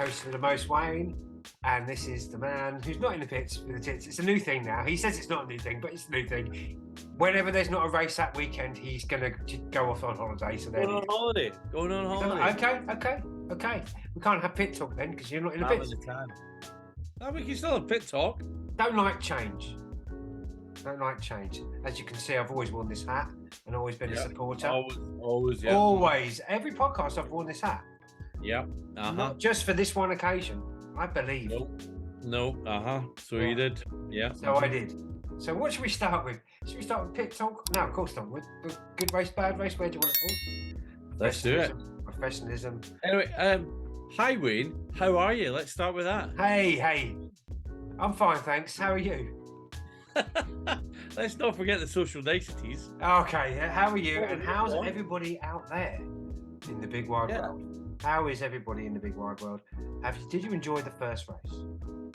host of The Most Wayne, and this is the man who's not in the pits with the tits. It's a new thing now. He says it's not a new thing, but it's a new thing. Whenever there's not a race that weekend, he's going to go off on holiday. So Going on holiday. Okay. We can't have pit talk then because you're not in the pits. No, we can still have pit talk. Don't like change. As you can see, I've always worn this hat and always been a supporter. Always, yeah. Always. Every podcast I've worn this hat. Yeah. Not just for this one occasion, I believe. No. So you did. Yeah. So I did. So what should we start with? Should we start with pit talk? No, of course not. With good race, bad race. Where do you want to talk? Let's do it. Professionalism. Anyway, hi Wayne. How are you? Let's start with that. Hey. I'm fine, thanks. How are you? Let's not forget the social niceties. Okay, how are you? And how's everybody out there in the big wide world? How is everybody in the big wide world? Did you enjoy the first race?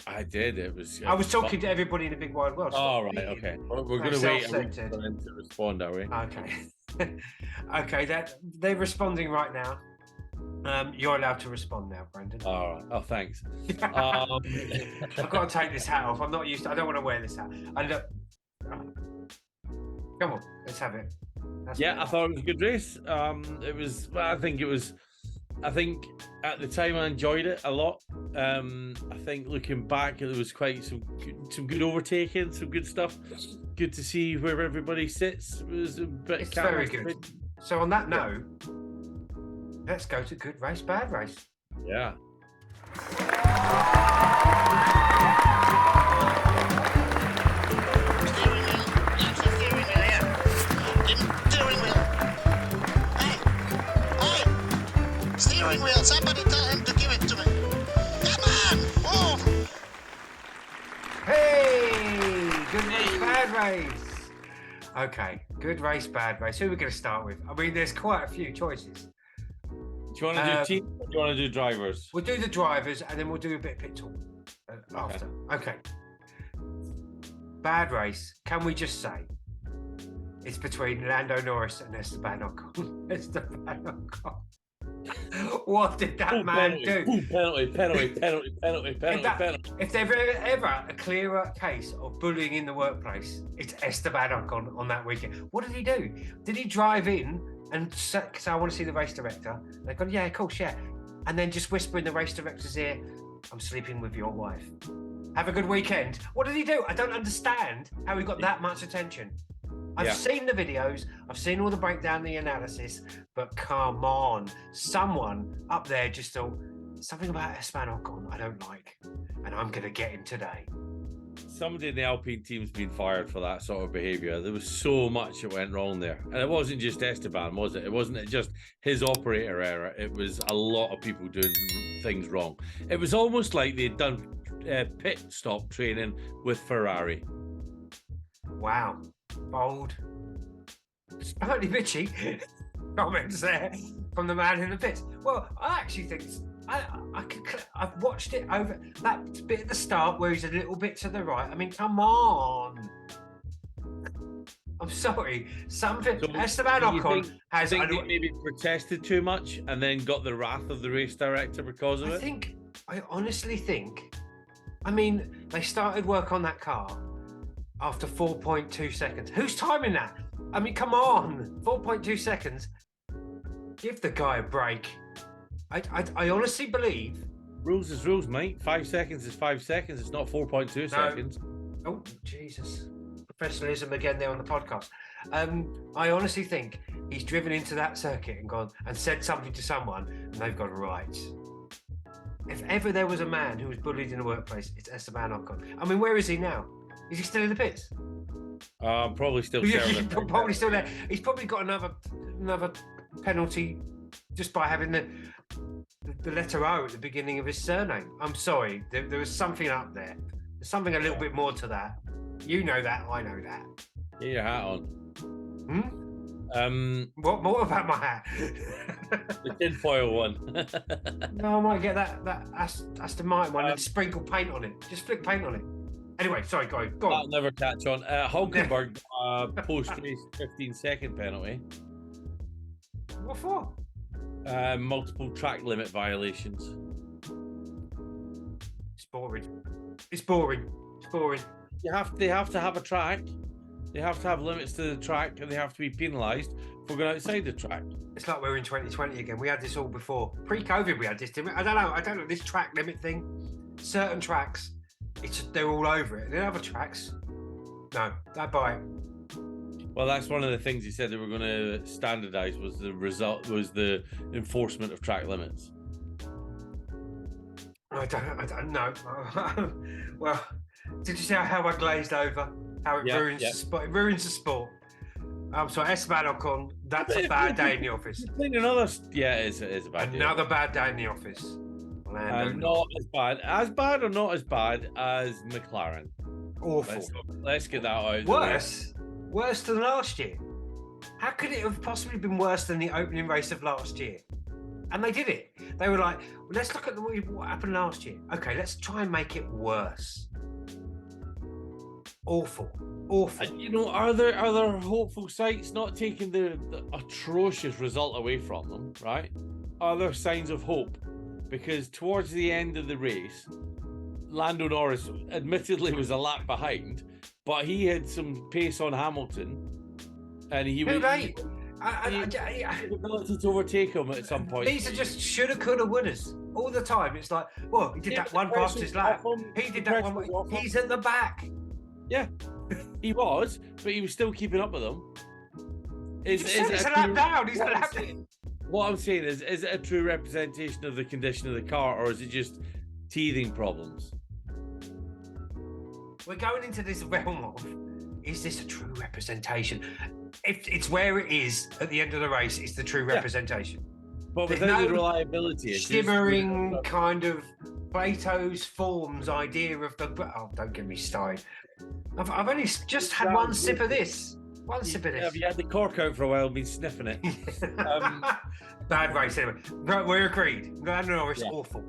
I did. It was. I was talking to everybody in the big wide world. Oh, right. Okay. We're going to wait for them to respond, are we? Okay. Okay. They're responding right now. You're allowed to respond now, Brandon. All right. Oh, thanks. I've got to take this hat off. I'm not used to. I don't want to wear this hat. Come on, let's have it. I thought it was a good race. It was. Well, I think at the time I enjoyed it a lot. I think looking back, there was quite some good overtaking, some good stuff. Good to see where everybody sits. It was a bit. It's very good. So on that note, let's go to good race, bad race. Yeah. Steering wheel, somebody tell him to give it to me. Come on, move. Hey, good race, bad race. Okay, good race, bad race. Who are we going to start with? I mean, there's quite a few choices. Do you want to do team or do you want to do drivers? We'll do the drivers and then we'll do a bit of pit talk after. Okay. Bad race. Can we just say it's between Lando Norris and Esteban Ocon? What did that man do? Penalty. If there's ever a clearer case of bullying in the workplace, it's Esteban Ocon on that weekend. What did he do? Did he drive in and say, I want to see the race director? They've gone, yeah, of course, yeah. And then just whisper in the race director's ear, I'm sleeping with your wife. Have a good weekend. What did he do? I don't understand how he got that much attention. I've seen the videos, I've seen all the breakdown, the analysis, but come on, someone up there just thought, something about Esteban Ocon I don't like, and I'm going to get him today. Somebody in the Alpine team's been fired for that sort of behaviour. There was so much that went wrong there. And it wasn't just Esteban, was it? It wasn't just his operator error. It was a lot of people doing things wrong. It was almost like they'd done pit stop training with Ferrari. Wow. Bold. Slightly bitchy comments there from the man in the pits. Well, I actually think I've watched it over that bit at the start where he's a little bit to the right. I mean, come on. I'm sorry. Something Esteban Ocon has. I think he maybe protested too much and then got the wrath of the race director because of it. I honestly think. I mean, they started work on that car after 4.2 seconds. Who's timing that? I mean, come on, 4.2 seconds. Give the guy a break. I honestly believe. Rules is rules, mate. 5 seconds is 5 seconds. It's not 4.2 seconds. Oh, Jesus. Professionalism again there on the podcast. I honestly think he's driven into that circuit and gone and said something to someone and they've got right. If ever there was a man who was bullied in the workplace, it's Esteban Ocon. I mean, where is he now? Is he still in the pits? Probably still probably still there. He's probably got another penalty just by having the letter O at the beginning of his surname. I'm sorry, there was something up there. There's something a little bit more to that. You know that, I know that. Get your hat on. What more about my hat? The tinfoil one. No, I might get that Aston Martin one and sprinkle paint on it. Just flick paint on it. Anyway, sorry, go on. That'll never catch on. Hulkenberg, post-race 15-second penalty. What for? Multiple track limit violations. Boring. It's boring. It's boring. They have to have a track. They have to have limits to the track, and they have to be penalised for going outside the track. It's like we're in 2020 again. We had this all before. Pre-COVID, we had this. I don't know. This track limit thing. Certain tracks, they're all over it. And then other tracks, no, they buy it. Well, that's one of the things he said they were going to standardise. Was the enforcement of track limits. I don't know. Well, did you see how I glazed over? How it ruins the sport? It ruins the sport. So Esteban Ocon, that's a bad day in the office. It is a bad day. Another bad day in the office. Not as bad or not as bad as McLaren. Awful. Let's get that out. Worse than last year. How could it have possibly been worse than the opening race of last year? And they did it. They were like, well, let's look at what happened last year. Okay, let's try and make it worse. Awful. Are there hopeful sights, not taking the atrocious result away from them, right? Are there signs of hope? Because towards the end of the race, Lando Norris admittedly was a lap behind, but he had some pace on Hamilton, and he was the ability to overtake him at some point. These are just shoulda, coulda, wouldas all the time. It's like, well, he did that one past his lap. He did that one. He's at the back. Yeah, he was, but he was still keeping up with them. He's a lap down. He's a lap down. What I'm saying is it a true representation of the condition of the car, or is it just teething problems? We're going into this realm of, is this a true representation? If it's where it is at the end of the race, it's the true representation. But without the reliability, shimmering kind of Plato's forms idea of the. Oh, don't get me started. I've only just had one sip of this. One sip of this. Have you had the cork out for a while and been sniffing it? Bad race anyway. No, we're agreed. Lando Norris, awful.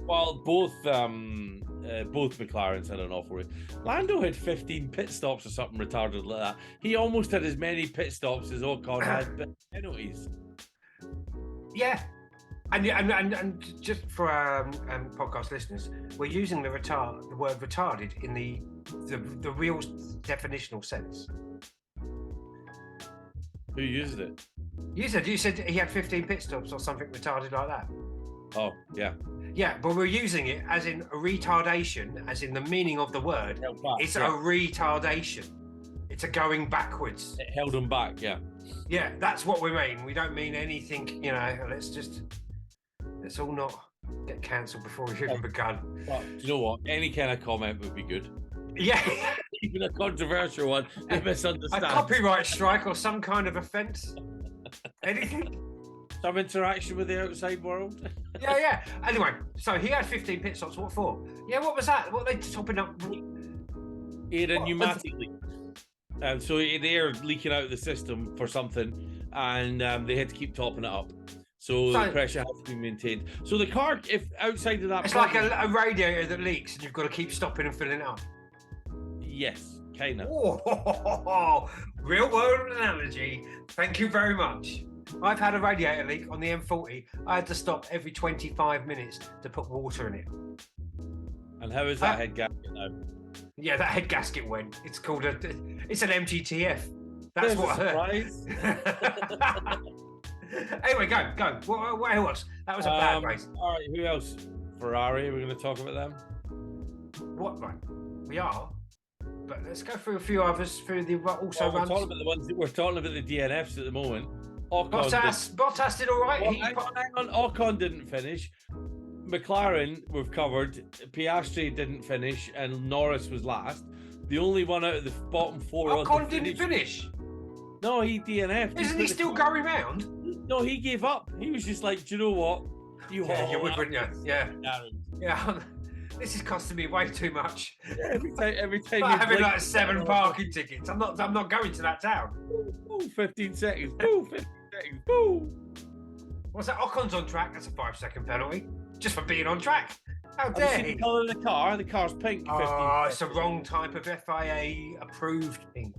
Well, both McLarens had an awful race. Lando had 15 pit stops or something retarded like that. He almost had as many pit stops as Ocon had penalties. Yeah. And just for our podcast listeners, we're using the word retarded in the real definitional sense. Who used it? You said he had 15 pit stops or something retarded like that. Oh, yeah. Yeah, but we're using it as in a retardation, as in the meaning of the word. It's a retardation. It's a going backwards. It held him back, yeah. Yeah, that's what we mean. We don't mean anything, let's all not get cancelled before we've even begun. Well, do you know what? Any kind of comment would be good. Yeah. Even a controversial one, they misunderstand. A copyright strike or some kind of offence. Anything? Some interaction with the outside world. Yeah. Anyway, so he had 15 pit stops. What for? Yeah, what was that? What are they topping up? He had a pneumatic leak. So the air leaking out of the system for something, and they had to keep topping it up. So the pressure has to be maintained. So the car, if outside of that... It's like a radiator that leaks and you've got to keep stopping and filling it up. Yes, kind of. Oh, real world analogy. Thank you very much. I've had a radiator leak on the M40. I had to stop every 25 minutes to put water in it. And how is that head gasket now? Yeah, that head gasket went. It's called it's an MGTF. That's what I heard. Anyway, go. What else? That was a bad race. All right, who else? Ferrari, we're going to talk about them. What, right? We are. But let's go through a few others through the also runs. We're talking about the DNFs at the moment. Bottas did all right. Hang on, Ocon didn't finish. McLaren we've covered. Piastri didn't finish, and Norris was last. The only one out of the bottom four. Ocon didn't finish. No, he DNF'd. Isn't he still going round? No, he gave up. He was just like, do you know what? You would, wouldn't you? Yeah. This is costing me way too much. Yeah, every time. I'm having like 7 parking tickets. I'm not going to that town. Ooh, 15 seconds. Ooh, 15 seconds. Ooh. What's that? Ocon's on track. That's a 5-second penalty just for being on track. How dare he? The colour of the car. The car's pink. Oh, it's the wrong type of FIA approved pink.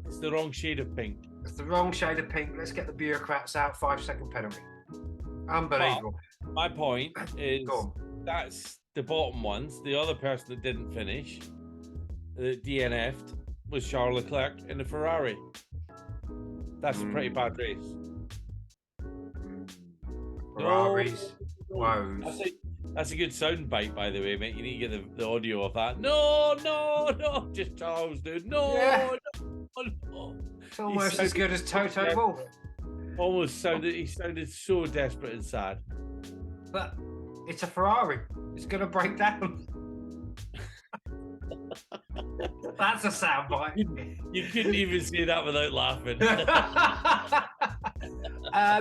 It's the wrong shade of pink. It's the wrong shade of pink. Let's get the bureaucrats out. 5-second penalty. Unbelievable. But my point is the bottom ones, the other person that didn't finish, that DNF'd, was Charles Leclerc in the Ferrari. That's a pretty bad race. Ferraris. No. Woes. That's a good sound bite, by the way, mate. You need to get the audio of that. No, just Charles, dude. No. It's almost as good as Toto Wolff. Almost sounded. He sounded so desperate and sad. But it's a Ferrari. It's going to break down. That's a sound bite. You couldn't even say that without laughing.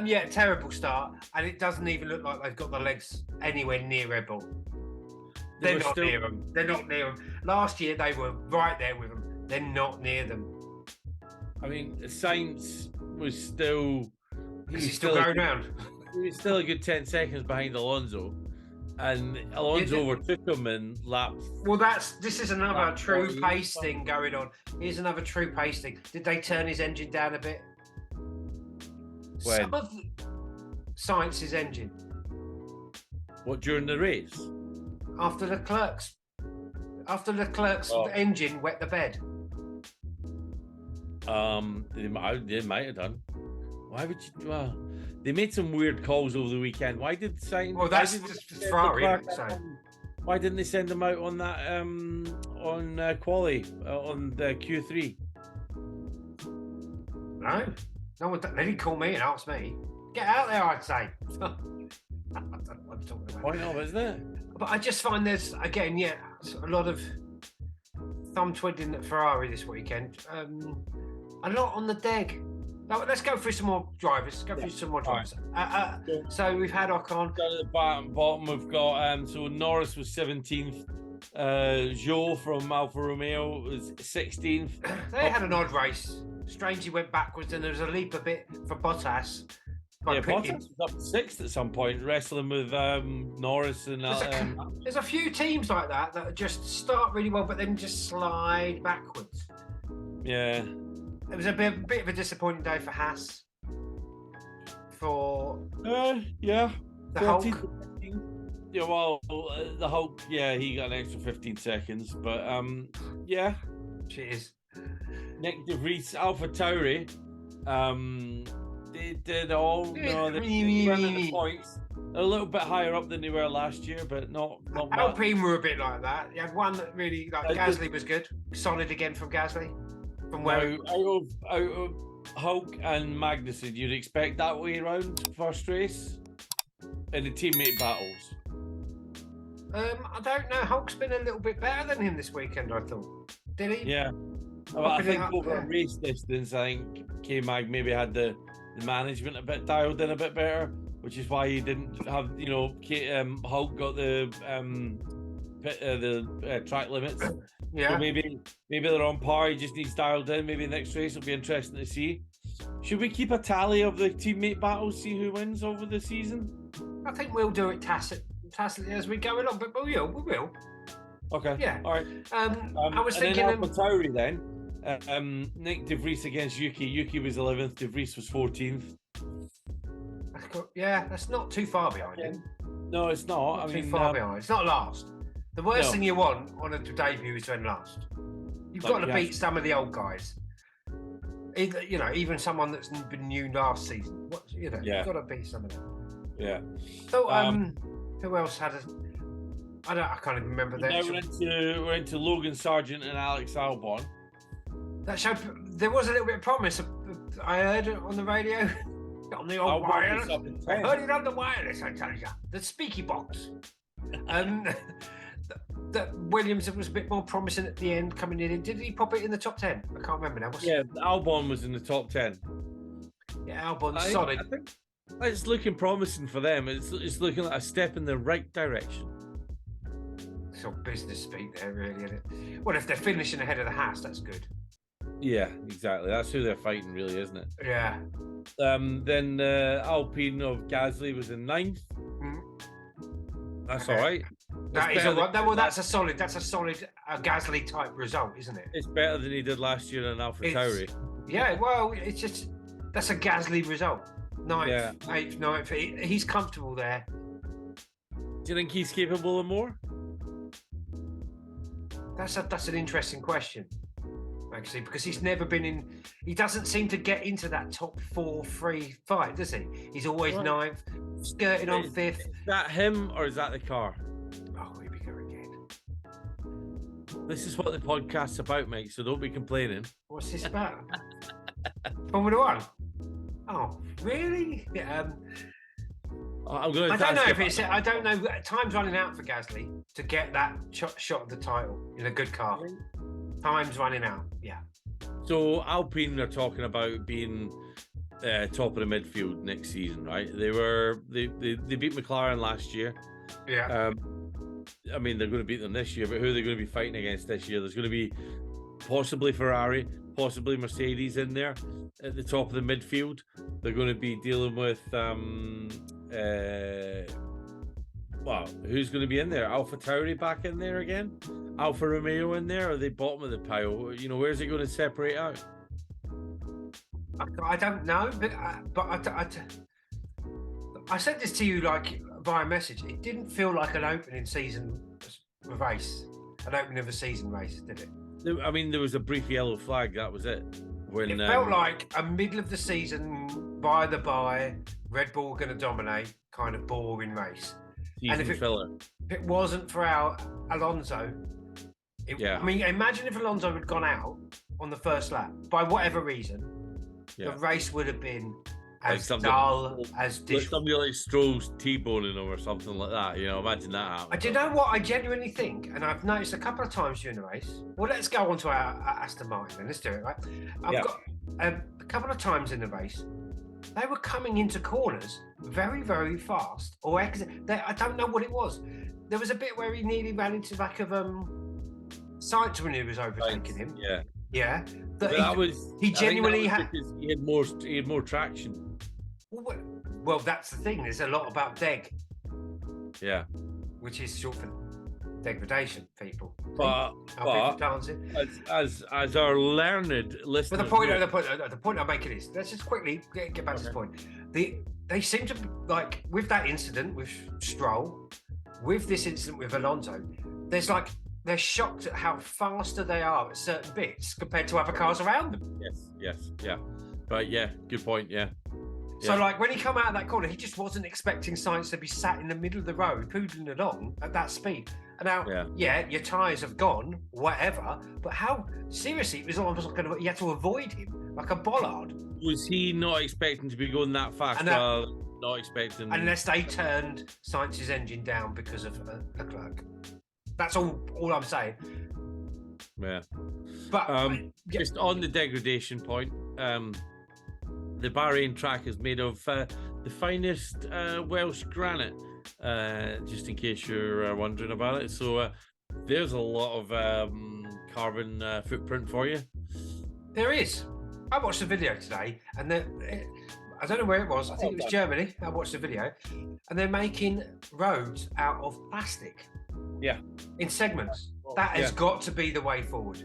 Yeah, terrible start, and it doesn't even look like they've got the legs anywhere near Red Bull. They're not near them. They're not near them. Last year they were right there with them. They're not near them. I mean, Sainz was still. He's still going round. He was still a good 10 seconds behind Alonso, and Alonso overtook him in laps. Well, this is another true pace thing going on. Here's another true pace thing. Did they turn his engine down a bit? When? Some of Sainz's engine. What, during the race? After Leclerc's engine wet the bed. They might have done. Why would you? Well, they made some weird calls over the weekend. Why did Sainz? Well, that's just Ferrari. Why didn't they send them out on that on quali on the Q3? No one. They didn't call me and ask me. Get out there, I'd say. I don't know what I'm talking about. Why not, isn't it? But I just find there's again, a lot of thumb twiddling at Ferrari this weekend. A lot on the deck. Now, let's go through some more drivers. So we've had Ocon. Down at the bottom, we've got so Norris was 17th. Zhou from Alfa Romeo was 16th. They had an odd race. Strangely went backwards, and there was a leap a bit for Bottas. Bottas was up 6th at some point, wrestling with Norris and. There's a few teams like that just start really well, but then just slide backwards. Yeah. It was a bit of a disappointing day for Haas. The Hulk. Yeah, well, the Hulk, he got an extra 15 seconds, but Cheers. Nick De Vries, Alpha Tauri, they did all. They ran the points. They're a little bit higher up than they were last year, but not much. Alpine were a bit like that. You had one that really Gasly was good, solid again from Gasly. From where out of Hulk and Magnussen, you'd expect that way around first race in the teammate battles. I don't know. Hulk's been a little bit better than him this weekend, I thought. Did he? Yeah. Well, I think over race distance, I think K-Mag maybe had the management a bit dialed in a bit better, which is why he didn't have, Hulk got the track limits. Yeah. So maybe they're on par. He just needs dialed in. Maybe next race will be interesting to see. Should we keep a tally of the teammate battles, see who wins over the season? I think we'll do it tacitly as we go along, but we will. Okay. Yeah. All right. I was thinking. And then Tauri then. Nick De Vries against Yuki. Yuki was 11th. De Vries was 14th. Yeah, that's not too far behind him. No, it's not. Too far behind. It's not last. The worst thing you want on a debut is to end last. You've got to beat some of the old guys. Even someone that's been new last season. You've got to beat some of them. Yeah. So, who else had I can't even remember that. Now we're into Logan Sargent and Alex Albon. That showed there was a little bit of promise. I heard it on the radio. On the old wireless. I heard it on the wireless, I tell you. The speaky box. That Williams was a bit more promising at the end coming in. Did he pop it in the top 10? I can't remember now. Albon was in the top 10. Yeah, Albon's solid. I think it's looking promising for them. It's looking like a step in the right direction. It's all business speak there, really, isn't it? Well, if they're finishing ahead of the Haas, that's good. Yeah, exactly. That's who they're fighting, really, isn't it? Yeah. Then Alpine of Gasly was in 9th. That's all right. That is all right. Well, that's a solid Gasly type result, isn't it? It's better than he did last year in Alpha Tauri. Yeah, well, it's just that's a Gasly result. 9th, 8th, 9th. He's comfortable there. Do you think he's capable of more? That's an interesting question, actually, because he's never been in. He doesn't seem to get into that top 4-3 fight, does he? He's always ninth, skirting on fifth. Is that him or is that the car? Oh, here we go again. This is what the podcast's about, mate. So don't be complaining. What's this about? Formula One. Oh, really? Yeah, I'm going to. I don't know if it's. I don't know. Time's running out for Gasly to get that shot of the title in a good car. Time's running out. Yeah. So Alpine are talking about being top of the midfield next season, right? They beat McLaren last year. Yeah. I mean, they're going to beat them this year, but who are they going to be fighting against this year? There's going to be possibly Ferrari, possibly Mercedes in there at the top of the midfield. They're going to be dealing with who's going to be in there? AlphaTauri back in there again? Alfa Romeo in there? Or are they bottom of the pile? You know, where's it going to separate out? I don't know, but I said this to you like via message. It didn't feel like an opening season race, an opening of a season race, did it? I mean, there was a brief yellow flag. That was it. When it felt like a middle of the season, by Red Bull going to dominate, kind of boring race. And if it wasn't for Alonso, I mean, imagine if Alonso had gone out on the first lap by whatever reason, the race would have been as dull as dish. Somebody like Stroll's T-boning him or something like that. You know, imagine that happening. Do you know what I genuinely think? And I've noticed a couple of times during the race. Well, let's go on to our Aston Martin then. Let's do it, right? I've got a couple of times in the race, they were coming into corners very, very fast. Or I don't know what it was. There was a bit where he nearly ran into the back of Sainz when he was overtaking him. Yeah. Yeah. He genuinely had because he had more traction. Well, that's the thing. There's a lot about deg. Yeah. Which is short for degradation, people. But as our learned listeners. But the point I'm making is, let's just quickly get back to this point. They seem to, like, with that incident with Stroll, with this incident with Alonso, they're shocked at how faster they are at certain bits compared to other cars around them. Yes, yeah. But yeah, good point, yeah. So, like, when he come out of that corner, he just wasn't expecting Sainz to be sat in the middle of the road, poodling along at that speed. And now, your tyres have gone, whatever, but how, seriously, it was almost like you had to avoid him, like a bollard. Was he not expecting to be going that fast? Not expecting... Unless they turned Sainz's engine down because of Leclerc. That's all I'm saying. Yeah. But just on the degradation point, the Bahrain track is made of the finest Welsh granite, just in case you're wondering about it. So there's a lot of carbon footprint for you. There is. I watched the video today, and I don't know where it was. I think it was Germany. I watched the video, and they're making roads out of plastic. Yeah. In segments. That has got to be the way forward.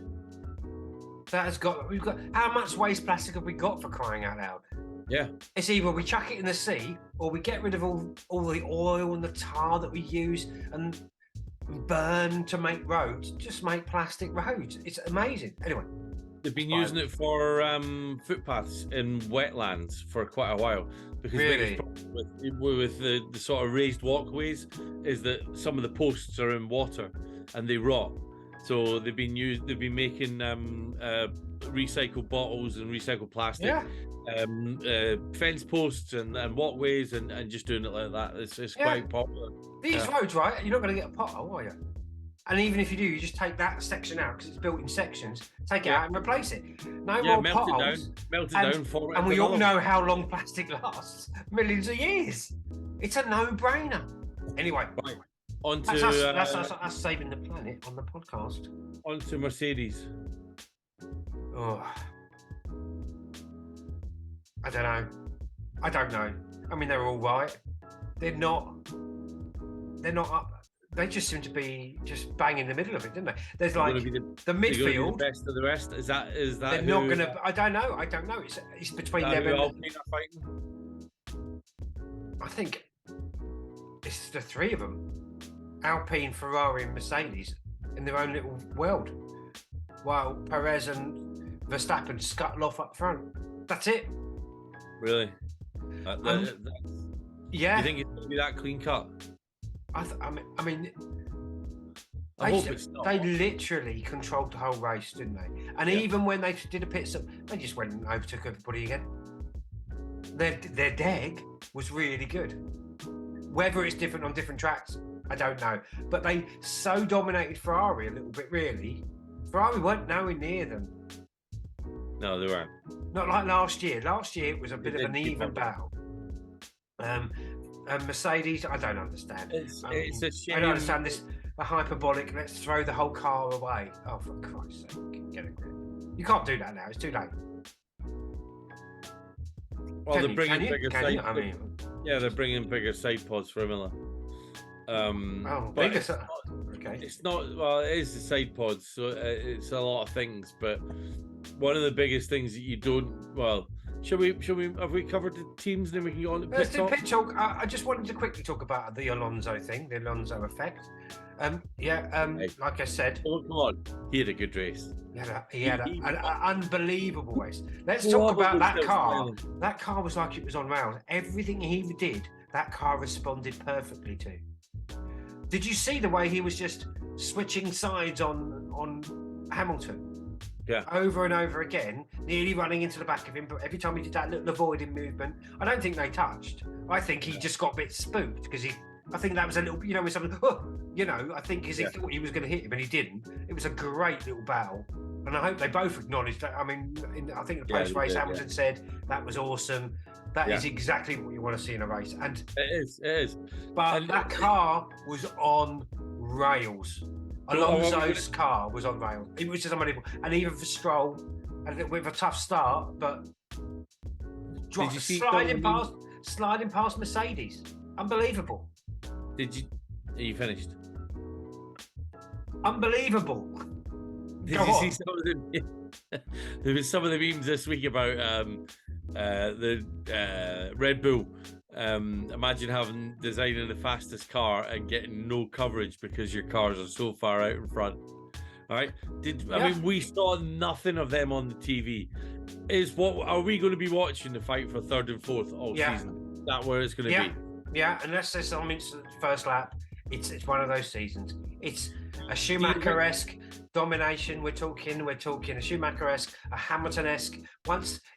How much waste plastic have we got, for crying out loud? Yeah. It's either we chuck it in the sea, or we get rid of all the oil and the tar that we use and burn to make roads. Just make plastic roads. It's amazing. Anyway. They've been using it for footpaths in wetlands for quite a while. Because really? with the sort of raised walkways is that some of the posts are in water and they rot. So they've been making recycled bottles and recycled plastic, fence posts and walkways and just doing it like that. It's quite popular. These roads, right? You're not going to get a pothole, are you? And even if you do, you just take that section out because it's built in sections. Take it out and replace it. No more potholes. Melt it down for it. And we all know how long plastic lasts. Millions of years. It's a no-brainer. Anyway. Right. On to, that's us saving the planet on the podcast. On to Mercedes. Oh. I don't know. I mean, they're all right. They're not up. They just seem to be just bang in the middle of it, didn't they? There's like the midfield. The best of the rest. Is that? They're not going to. I don't know. It's between them and Alpine are fighting. I think it's the three of them: Alpine, Ferrari, and Mercedes. in their own little world, while Perez and Verstappen scuttle off up front. That's it. Really? Yeah. You think it's going to be that clean cut? I mean, I hope it's not. They literally controlled the whole race, didn't they? And even when they did a pit stop, they just went and overtook everybody again. Their deck was really good. Whether it's different on different tracks, I don't know. But they so dominated Ferrari a little bit, really. Ferrari weren't nowhere near them. No, they weren't. Not like last year. Last year it was a bit of an even battle. Mercedes, I don't understand. It's a shame. I don't understand this. A hyperbolic, let's throw the whole car away. Oh, for Christ's sake, get a grip. You can't do that now, it's too late. Well, they're bringing bigger side pods. Yeah, they're bringing bigger side pods for Imola. Bigger side. Okay. It's not, well, it is the side pods, so it's a lot of things, but one of the biggest things that you don't, well, have we covered the teams, then we can go on to Let's do pit talk. I just wanted to quickly talk about the Alonso thing, the Alonso effect. Like I said, oh, come on, he had a good race. He had an unbelievable race. Let's talk about that car. That car was like it was on rails. Everything he did, that car responded perfectly to. Did you see the way he was just switching sides on Hamilton? Yeah. Over and over again, nearly running into the back of him, but every time he did that little avoiding movement, I don't think they touched. I think he just got a bit spooked because I think that was a little, with something, I think because he thought he was going to hit him and he didn't. It was a great little battle. And I hope they both acknowledged that. I mean, I think the post-race Hamilton said that was awesome. That is exactly what you want to see in a race. And it is. But that car was on rails. Alonso's car was on rails. It was just unbelievable. And even for Stroll, with a tough start, but sliding past Mercedes. Unbelievable. Are you finished? Unbelievable. Did you see some of the there was some of the memes this week about the Red Bull. Imagine designing the fastest car and getting no coverage because your cars are so far out in front. All right. I mean, we saw nothing of them on the TV. What are we going to be watching the fight for third and fourth all season? Is that where it's going to be? Yeah, unless there's some first lap, it's one of those seasons. It's a Schumacher-esque domination. We're talking a Schumacher-esque, a Hamilton-esque.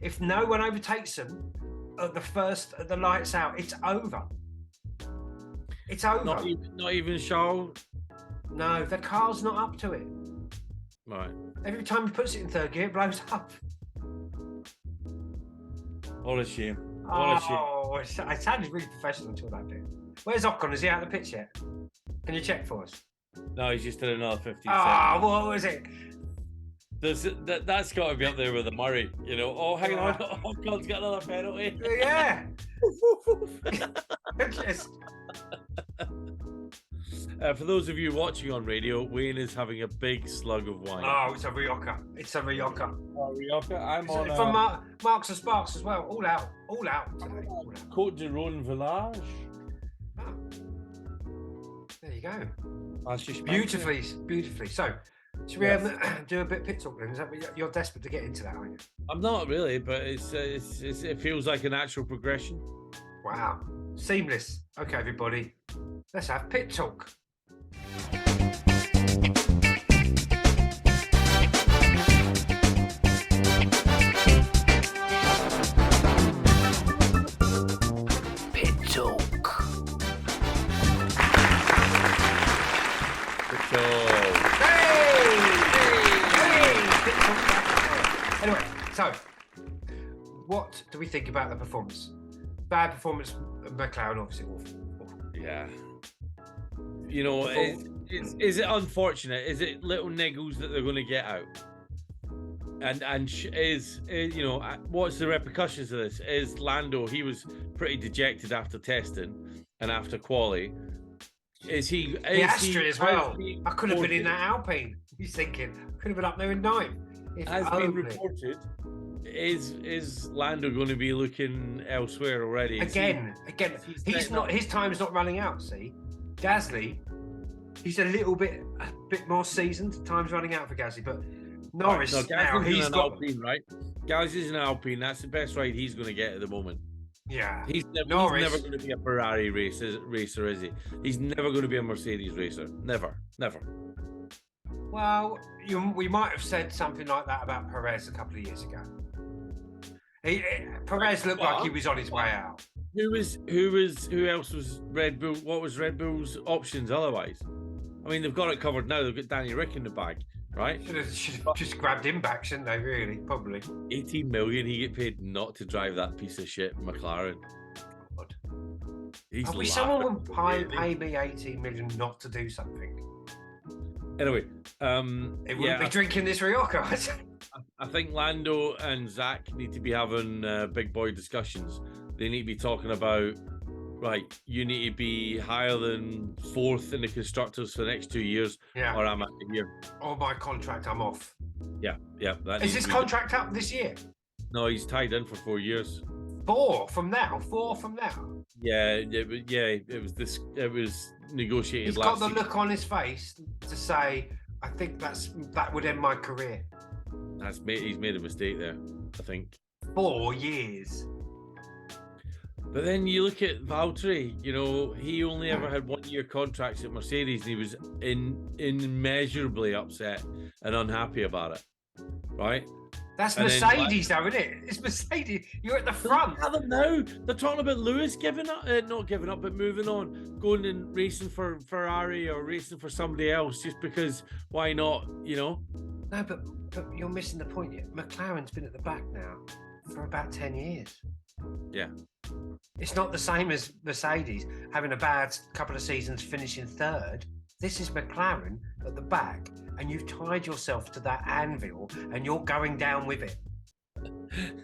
If no one overtakes them at the lights out, it's over. It's over. Not even Charles. No, the car's not up to it. Right. Every time he puts it in third gear, it blows up. What a shame. It sounded really professional until that bit. Where's Ocon? Is he out of the pitch yet? Can you check for us? No, he's just did another 15 seconds. What was it? That's got to be up there with the Murray, Oh, hang on, Ocon's got another penalty. Yeah. For those of you watching on radio, Wayne is having a big slug of wine. Oh, it's a Rioja. Oh, Rioja. I'm on from Marks and Sparks as well. All out today. Côte de Rhône Village. Oh. There you go. That's just beautifully. So, should we do a bit of pit talk then? Is that you're desperate to get into that, aren't you? I'm not really, but it feels like a natural progression. Wow, seamless. Okay, everybody, let's have pit talk. Anyway, so what do we think about the performance? Bad performance of McLaren, obviously awful. Yeah. Is it unfortunate? Is it little niggles that they're going to get out? And what's the repercussions of this? Is Lando, he was pretty dejected after testing and after quali. Is he? The Astra as well. I could have been in that Alpine. He's thinking, I could have been up there in ninth. Has been reported. Is Lando going to be looking elsewhere already? Again, he's not. His time's not running out. See, Gasly He's a bit more seasoned. Time's running out for Gasly, but Norris now he's got Alpine, right? Gasly's an Alpine. That's the best ride he's going to get at the moment. Yeah, he's never going to be a Ferrari racer, is he? He's never going to be a Mercedes racer. Never. Well, we might have said something like that about Perez a couple of years ago. Perez looked like he was on his way out. Who else was Red Bull? What was Red Bull's options otherwise? I mean, they've got it covered now. They've got Danny Rick in the bag, right? Should have just grabbed him back, shouldn't they? Really, probably. 18 million he get paid not to drive that piece of shit McLaren. God. Someone would pay me 18 million not to do something. Anyway, it wouldn't be drinking this Rioja. I think Lando and Zach need to be having big boy discussions. They need to be talking about, right, you need to be higher than 4th in the constructors for the next 2 years, or I'm out of here. Or my contract, I'm off. Yeah. Is his contract up this year? No, he's tied in for 4 years. 4 from now. Yeah, it was negotiated. He's got the look on his face to say, I think that would end my career. He's made a mistake there, I think. 4 years. But then you look at Valtteri, he only ever had 1 year contracts at Mercedes, and he was immeasurably upset and unhappy about it, right? That's Mercedes, though, isn't it? It's Mercedes. You're at the front. I don't know. They're talking about Lewis not giving up, but moving on, going and racing for Ferrari or racing for somebody else, just because why not? No, but you're missing the point. McLaren's been at the back now for about 10 years. Yeah. It's not the same as Mercedes having a bad couple of seasons finishing 3rd. This is McLaren at the back, and you've tied yourself to that anvil, and you're going down with it.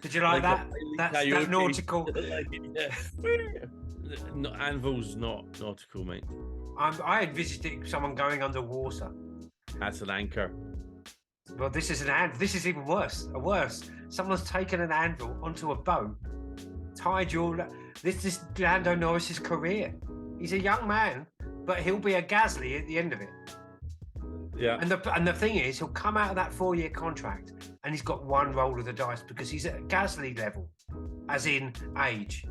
Did you like that? That's that nautical. No, anvil's not nautical, mate. I envisaged someone going underwater. That's an anchor. Well, this is an anvil. This is even worse. Someone's taken an anvil onto a boat, tied your. This is Lando Norris's career. He's a young man, but he'll be a Gasly at the end of it. Yeah. And the thing is, he'll come out of that 4-year contract and he's got one roll of the dice because he's at Gasly level, as in age.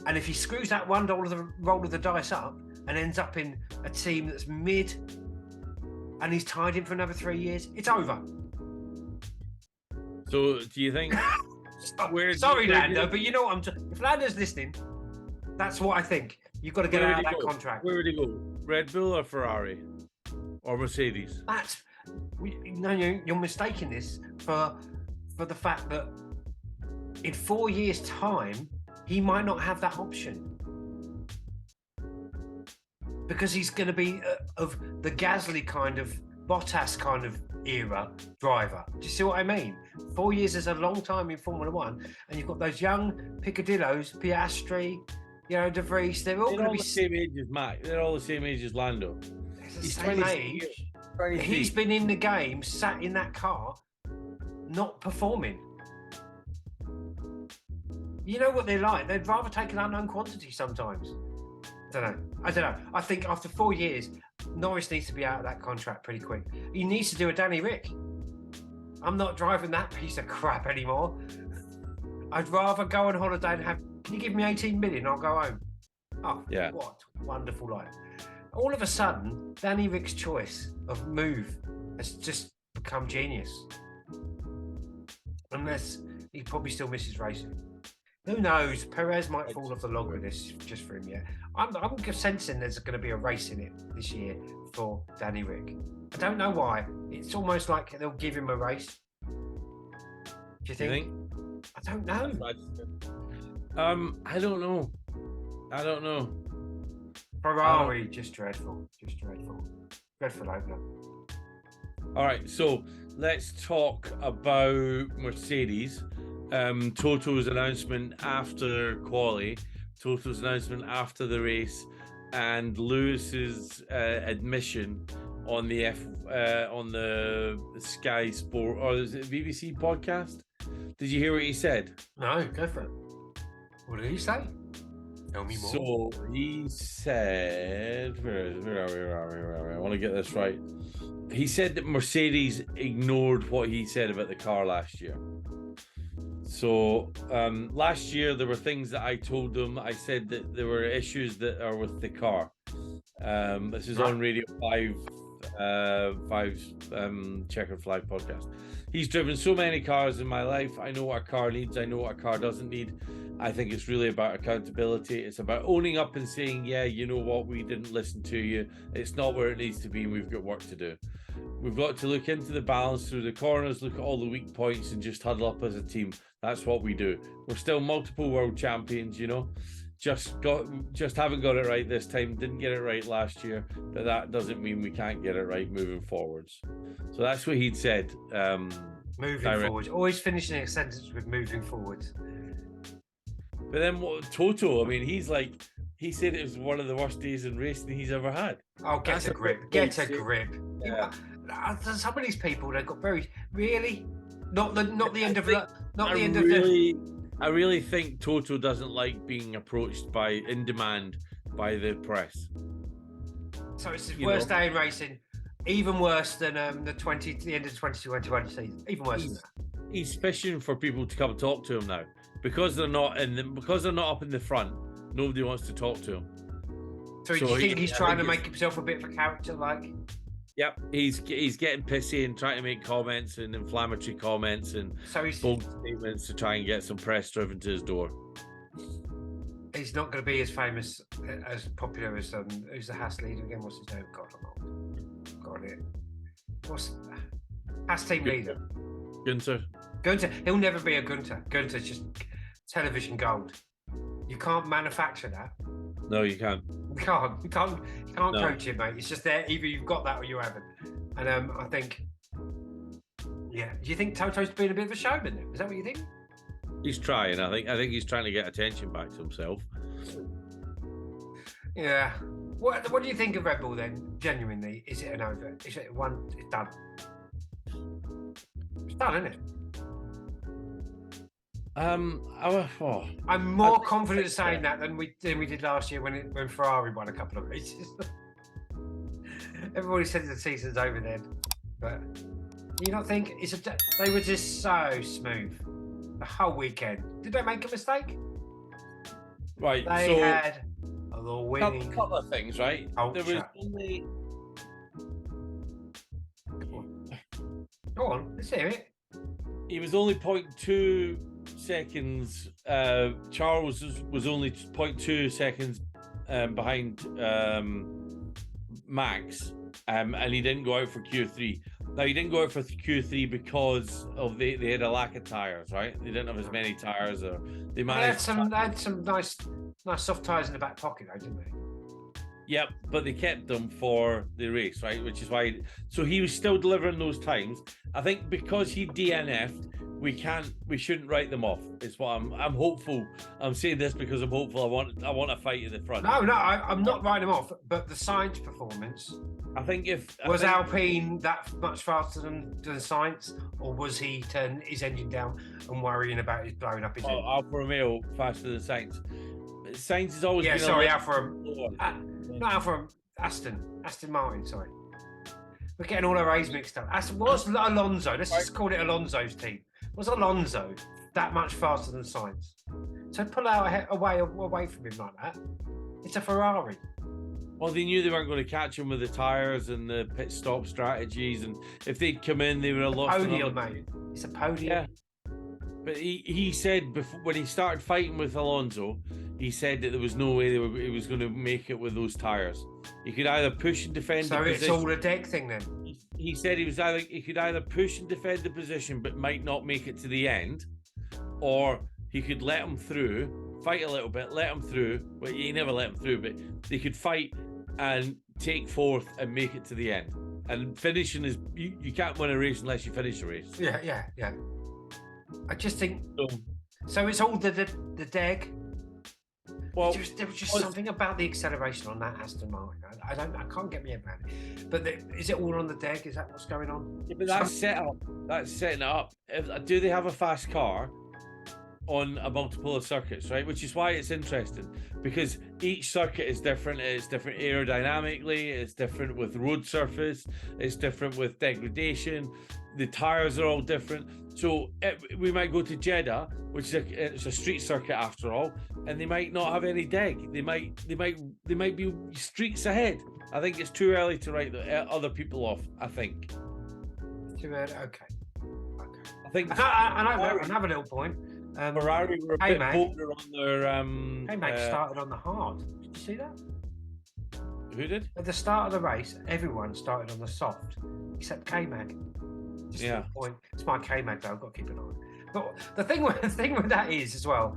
And if he screws that one roll of the dice up and ends up in a team that's mid, and he's tied in for another 3 years, it's over. So, do you think? Sorry, Lando, but you know what if Lando's listening, that's what I think. You've got to get out of that contract. Where would he go? Red Bull or Ferrari? Or Mercedes? You're mistaking this for the fact that in 4 years' time, he might not have that option. Because he's going to be of the Gasly kind of, Bottas kind of era driver. Do you see what I mean? 4 years is a long time in Formula One, and you've got those young Picadillos, Piastri, De Vries. They're all going to be the same age as Matt. They're all the same age as Lando. He's 20 age. He's been in the game, sat in that car, not performing. You know what they're like. They'd rather take an unknown quantity sometimes. I don't know. I think after 4 years, Norris needs to be out of that contract pretty quick. He needs to do a Danny Rick. I'm not driving that piece of crap anymore. I'd rather go on holiday and can you give me 18 million? I'll go home. Oh, yeah. What wonderful life. All of a sudden, Danny Rick's choice of move has just become genius. Unless he probably still misses racing. Who knows? Perez might fall off the log with this just for him, yeah. I'm sensing there's going to be a race in it this year for Danny Rick. I don't know why. It's almost like they'll give him a race. Do you think? I don't know. I don't know. Ferrari, just dreadful. Dreadful opener. All right, so let's talk about Mercedes. Toto's announcement after quali, Toto's announcement after the race, and Lewis's admission on the on the Sky Sport, or is it BBC podcast? Did you hear what he said? No, go for it. What did he say? Tell me more. So he said, where are we? I want to get this right. He said that Mercedes ignored what he said about the car last year. So last year there were things that I told them. I said that there were issues that are with the car. This is on Radio 5's Checkered Flag podcast. He's driven so many cars in my life. I know what a car needs. I know what a car doesn't need. I think it's really about accountability. It's about owning up and saying, yeah, you know what, we didn't listen to you. It's not where it needs to be, and we've got work to do. We've got to look into the balance through the corners, look at all the weak points, and just huddle up as a team. That's what we do. We're still multiple world champions, you know. Just haven't got it right this time. Didn't get it right last year, but that doesn't mean we can't get it right moving forwards. So that's what he'd said. Moving forward. Always finishing a sentence with moving forward. But then Toto, I mean, he said it was one of the worst days in racing he's ever had. Oh, get a grip. Get a grip. Yeah. Some of these people, they've got not the end of the I really think Toto doesn't like being approached in demand by the press. So it's the worst day in racing, even worse than the end of the 2021 season. Even worse than that. He's fishing for people to come talk to him now because they're not up in the front. Nobody wants to talk to him. So do you think he's trying to make himself a bit of a character, like? Yep, he's getting pissy and trying to make comments and inflammatory comments and bold statements to try and get some press driven to his door. He's not going to be as famous, as popular as who's the Haas leader again? What's his name? God, got it. What's Haas team leader? Gunter. He'll never be a Gunter. Gunter's just television gold. You can't manufacture that. No, you can't. You can't coach it, mate. It's just there. Either you've got that or you haven't. And I think, yeah. Do you think Toto's been a bit of a showman then? Is that what you think? He's trying. I think he's trying to get attention back to himself. Yeah. What do you think of Red Bull then? Genuinely, is it an over? Is it one? It's done. It's done, isn't it? I'm more confident saying that than we did last year when Ferrari won a couple of races. Everybody said the season's over then, but do you not think they were just so smooth the whole weekend? Did they make a mistake? Right, they had the winning. Couple of things, right? Ultra. There was only. Go on, let's hear it. He was only 0.2 seconds. Charles was only 0.2 seconds behind Max, and he didn't go out for Q3. Now, he didn't go out for Q3 because of they had a lack of tires, right? They didn't have as many tires, or they had some nice soft tires in the back pocket, though, didn't they? Yep, but they kept them for the race, right? Which is why. So he was still delivering those times. I think because he DNF'd, we shouldn't write them off. It's what I'm hopeful. I'm saying this because I'm hopeful. I want a fight in the front. No, I'm not writing them off. But the Sainz performance, I think Alpine that much faster than Sainz, or was he turning his engine down and worrying about his blowing up his engine? Alfa Romeo faster than Sainz. Sainz has always been Aston Martin. Sorry, we're getting all our A's mixed up. What's Alonso? Let's just call it Alonso's team. Was Alonso that much faster than Sainz? So pull out away from him like that. It's a Ferrari. Well, they knew they weren't going to catch him with the tyres and the pit stop strategies, and if they'd come in, they would have lost. Podium, mate. It's a podium. Yeah. But he said before, when he started fighting with Alonso, he said that there was no way he was going to make it with those tyres. He could either push and defend the position. So it's all a deck thing then? He said he could either push and defend the position but might not make it to the end, or he could let him through, fight a little bit, let him through. Well, he never let him through, but they could fight and take fourth and make it to the end. And finishing is, you can't win a race unless you finish a race. Yeah. I just think so. It's all the deg. Well, there was just something about the acceleration on that Aston Martin. I can't get my head around it. But is it all on the deg? Is that what's going on? Yeah, but that's setting it up. Do they have a fast car? on a multiple of circuits, right? Which is why it's interesting, because each circuit is different. It's different aerodynamically, it's different with road surface, it's different with degradation. The tires are all different. So we might go to Jeddah, which is it's a street circuit after all, and they might not have any deg. They might be streets ahead. I think it's too early to write the other people off. I think. Too early. Okay. I think. Another little point. Ferrari were a bit bolder on their. K-Mag started on the hard. Did you see that? Who did? At the start of the race, everyone started on the soft, except K-Mag. Yeah. Point. It's my K-Mag though. I've got to keep an eye on. But the thing with that is as well.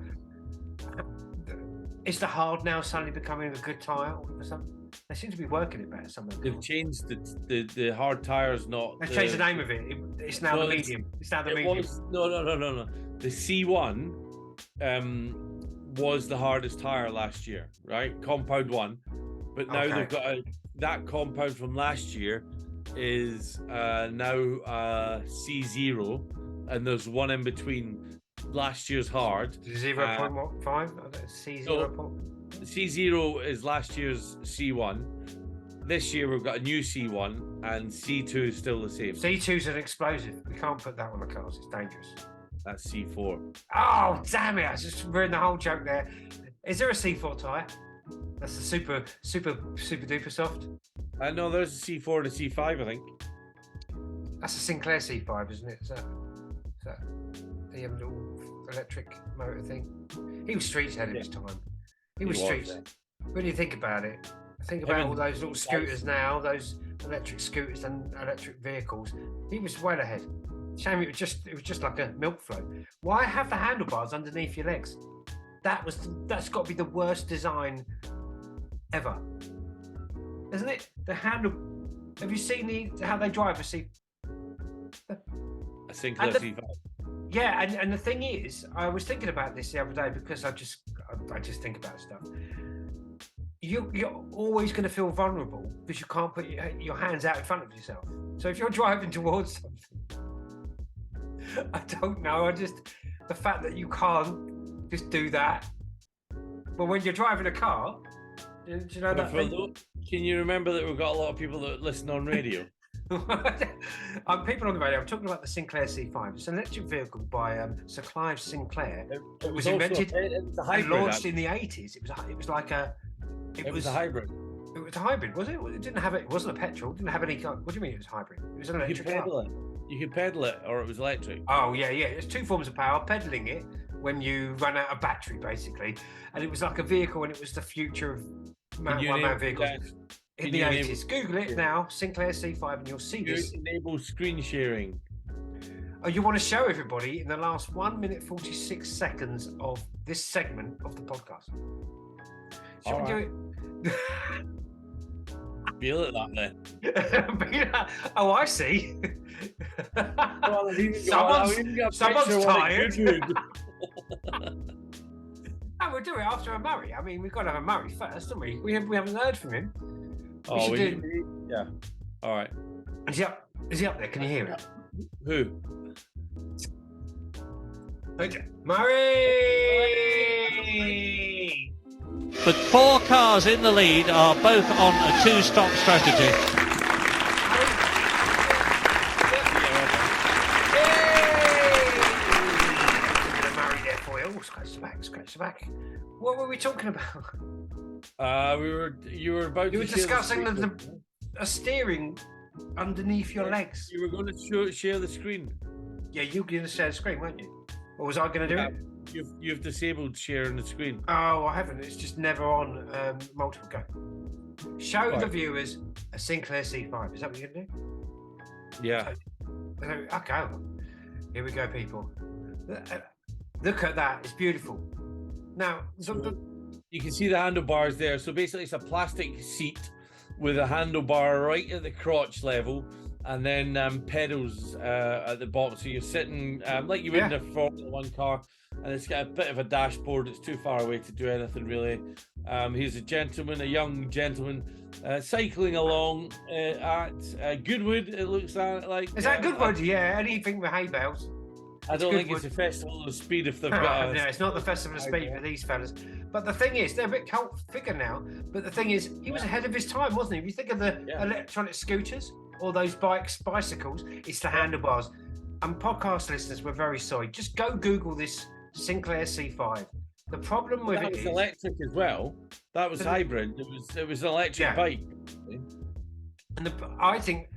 Is the hard now suddenly becoming a good tyre or something? They seem to be working it better. Some of them. They've changed the hard tires. Not. They've changed the name of it. It's now the medium. It's now the medium. No. The C1 was the hardest tire last year, right? Compound 1, but now they've got that compound from last year is now C0, and there's one in between last year's hard. 0.5? C0. C0 is last year's C1. This year we've got a new C1, and C2 is still the same. C2's an explosive. We can't put that on the cars. It's dangerous. That's C4. Oh, damn it. I just ruined the whole joke there. Is there a C4 tyre? That's a super duper soft. No, there's a C4 and a C5, I think. That's a Sinclair C5, isn't it? Is that the little electric motor thing? He was streets ahead of his time. He was streets. When you think about it, think about all those little scooters now, those electric scooters and electric vehicles. He was well ahead. Shame it was just like a milk float. Why have the handlebars underneath your legs? That's got to be the worst design ever, isn't it? The handle. Have you seen how they drive a Sinclair C5? Yeah, and the thing is, I was thinking about this the other day because I just think about stuff. You're always going to feel vulnerable because you can't put your hands out in front of yourself. So if you're driving towards something, I don't know. The fact that you can't just do that. But when you're driving a car, do you know that thing? Can you remember that we've got a lot of people that listen on radio? People on the radio. I'm talking about the Sinclair C5. It's an electric vehicle by Sir Clive Sinclair. It was invented and launched in the 80s. It was like a. It was a hybrid. It was a hybrid, was it? It didn't have it. It wasn't a petrol. It didn't have any. What do you mean it was hybrid? It was an electric car. You could pedal it, or it was electric. Oh yeah. There's two forms of power. Pedaling it when you run out of battery, basically, and it was like a vehicle, and it was the future of one-man vehicles in the 80s. Google it now, Sinclair C5, and you'll see this. Enable screen sharing. Oh, you want to show everybody in the last 1 minute 46 seconds of this segment of the podcast? Shall we do it? Feel it that then. Oh, I see. Well, someone's tired. And we'll do it after a Murray. I mean, we've got to have a Murray first, haven't we? We haven't heard from him. Yeah. All right. Is he up there? Can you hear him? Who? Murray! But 4 cars in the lead are both on a 2-stop strategy. Scratch the back. What were we talking about? You were discussing a steering underneath your legs. You were going to share the screen. Yeah, you were going to share the screen, weren't you? Or was I going to do it? You've disabled sharing the screen. Oh, I haven't. It's just never on multiple go. Show the viewers a Sinclair C5. Is that what you're going to do? Yeah. Okay. Here we go, people. Look at that. It's beautiful. Now, you can see the handlebars there. So basically, it's a plastic seat with a handlebar right at the crotch level, and then pedals at the bottom. So you're sitting like you would in a Formula 1 car, and it's got a bit of a dashboard. It's too far away to do anything really. He's a young gentleman, cycling along at Goodwood. It looks like. Is that Goodwood? Yeah. Anything with hay bales. I don't think it's a festival of speed if they've got. No, it's not the festival of speed for these fellas. But the thing is, they're a bit cult figure now. But the thing is, he was ahead of his time, wasn't he? If you think of the electronic scooters or those bicycles, it's the handlebars. And podcast listeners, we're very sorry. Just go Google this Sinclair C5. The problem with it is electric as well. That was hybrid. It was an electric bike. And I think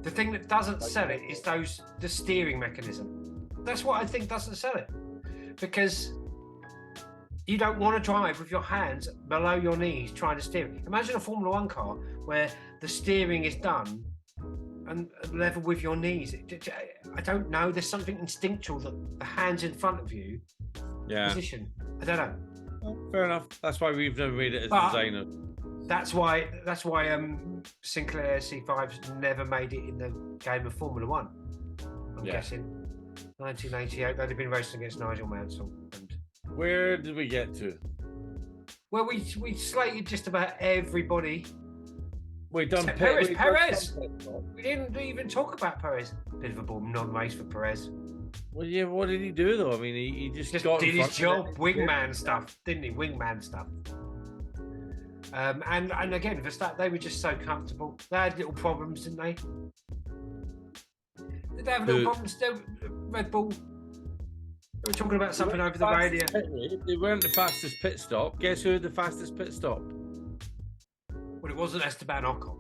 the thing that doesn't sell it is the steering mechanism. That's what I think doesn't sell it, because you don't want to drive with your hands below your knees trying to steer. Imagine a Formula One car where the steering is done and level with your knees. I don't know. There's something instinctual that the hands in front of you position. I don't know. Well, fair enough. That's why we've never made it as designers. That's why Sinclair C5s never made it in the game of Formula One. I'm guessing 1988 they'd have been racing against Nigel Mansell. And where did we get to? Well, we slated just about everybody. We done Perez. We didn't even talk about Perez. Bit of a non-race for Perez. Well, yeah. What did he do though? I mean, he just got did his job, wingman stuff, didn't he? Wingman stuff. And again, Verstappen, they were just so comfortable. They had little problems, didn't they? Did they have little problems? Red Bull. We were talking about something over the radio. They weren't the fastest pit stop. Guess who had the fastest pit stop? Well, it wasn't Esteban Ocon.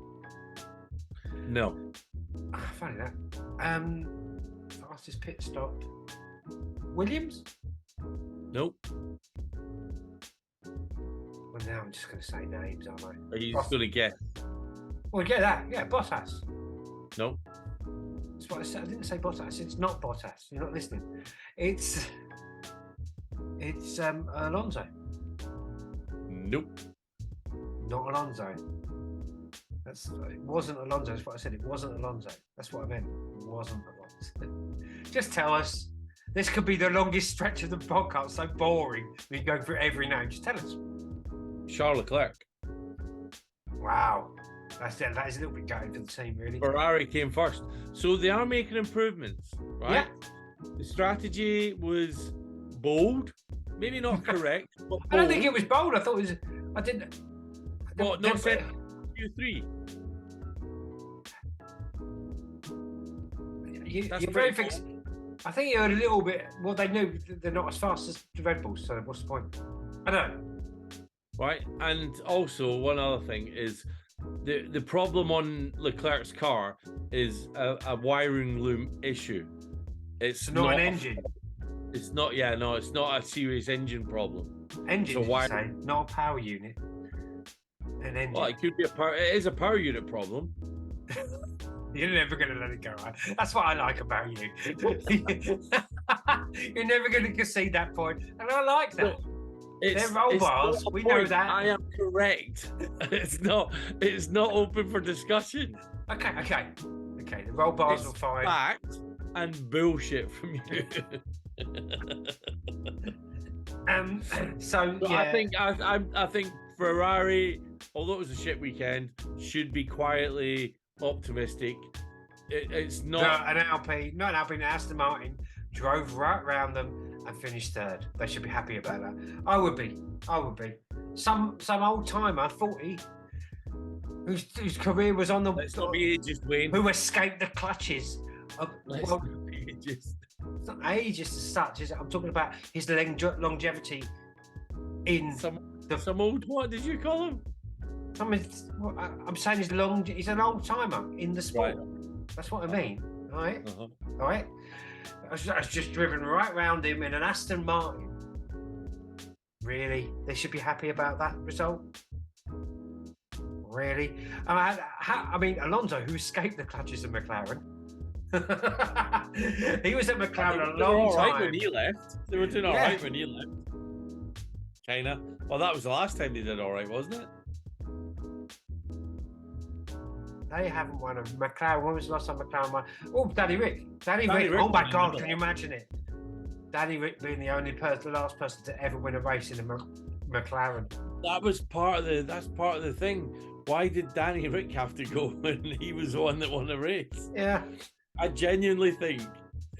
No. Funny that. Fastest pit stop. Williams? Nope. Well, now I'm just going to say names, aren't I? Are you just going to guess? Well, get that. Yeah, Bottas. Nope. That's what I said. I didn't say Bottas. It's not Bottas. You're not listening. It's Alonso. Nope. Not Alonso. It wasn't Alonso. That's what I said. It wasn't Alonso. That's what I meant. It wasn't Alonso. Just tell us. This could be the longest stretch of the podcast. So boring. We go through every name. Just tell us. Charles Leclerc. Wow. That is a little bit going for the team, really. Ferrari came first. So they are making improvements, right? Yeah. The strategy was bold. Maybe not correct, but bold. I don't think it was bold. I thought it was... I didn't... What? Not said Q3. You're very fixed. I think you're a little bit... Well, they knew they're not as fast as the Red Bulls, so what's the point? I don't know. Right, and also one other thing is the problem on Leclerc's car is a wiring loom issue. It's not an engine. It's not. Yeah, no, it's not a serious engine problem. Engine, say, not a power unit. An engine. Well, it could be it is a power unit problem. You're never going to let it go, right? That's what I like about you. You're never going to concede that point, and I like that. They're roll bars. We know that. I am correct. It's not open for discussion. Okay. The roll bars are fine. Fact and bullshit from you. So yeah. I think Ferrari, although it was a shit weekend, should be quietly optimistic. It's not an Aston Martin drove right round them and finished third. They should be happy about that. I would be. Some old timer, 40, whose career was on the. Let's not be ageist, Wayne. Who escaped the clutches of. Let's not be ageist. It's not ageist as such. Is it? I'm talking about his longevity in some old. What did you call him? I'm saying he's an old timer in the sport. Right. That's what I mean. All right. Uh-huh. All right. I was just driven right round him in an Aston Martin. Really? They should be happy about that result? Really? I mean, Alonso, who escaped the clutches of McLaren. He was at McLaren a long time. Right when he left. They were doing all right when he left. Kinda. Well, that was the last time they did all right, wasn't it? They haven't won a McLaren. When was the last time McLaren won? Oh, Danny Rick. Oh my God, can you imagine it? Danny Rick being the last person to ever win a race in a McLaren. That's part of the thing. Why did Danny Rick have to go when he was the one that won the race? Yeah. I genuinely think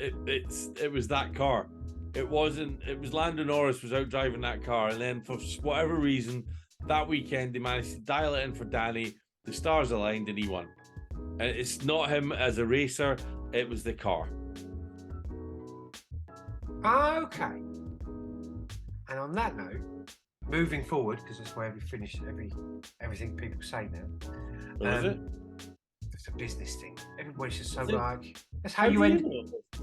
it was that car. It wasn't. It was Lando Norris was out driving that car, and then for whatever reason that weekend they managed to dial it in for Danny. The stars aligned, and he won. And it's not him as a racer; it was the car. Okay. And on that note, moving forward, because that's where we finish everything people say now. What is it? It's a business thing. Everybody's just so Is it? like, that's how you end.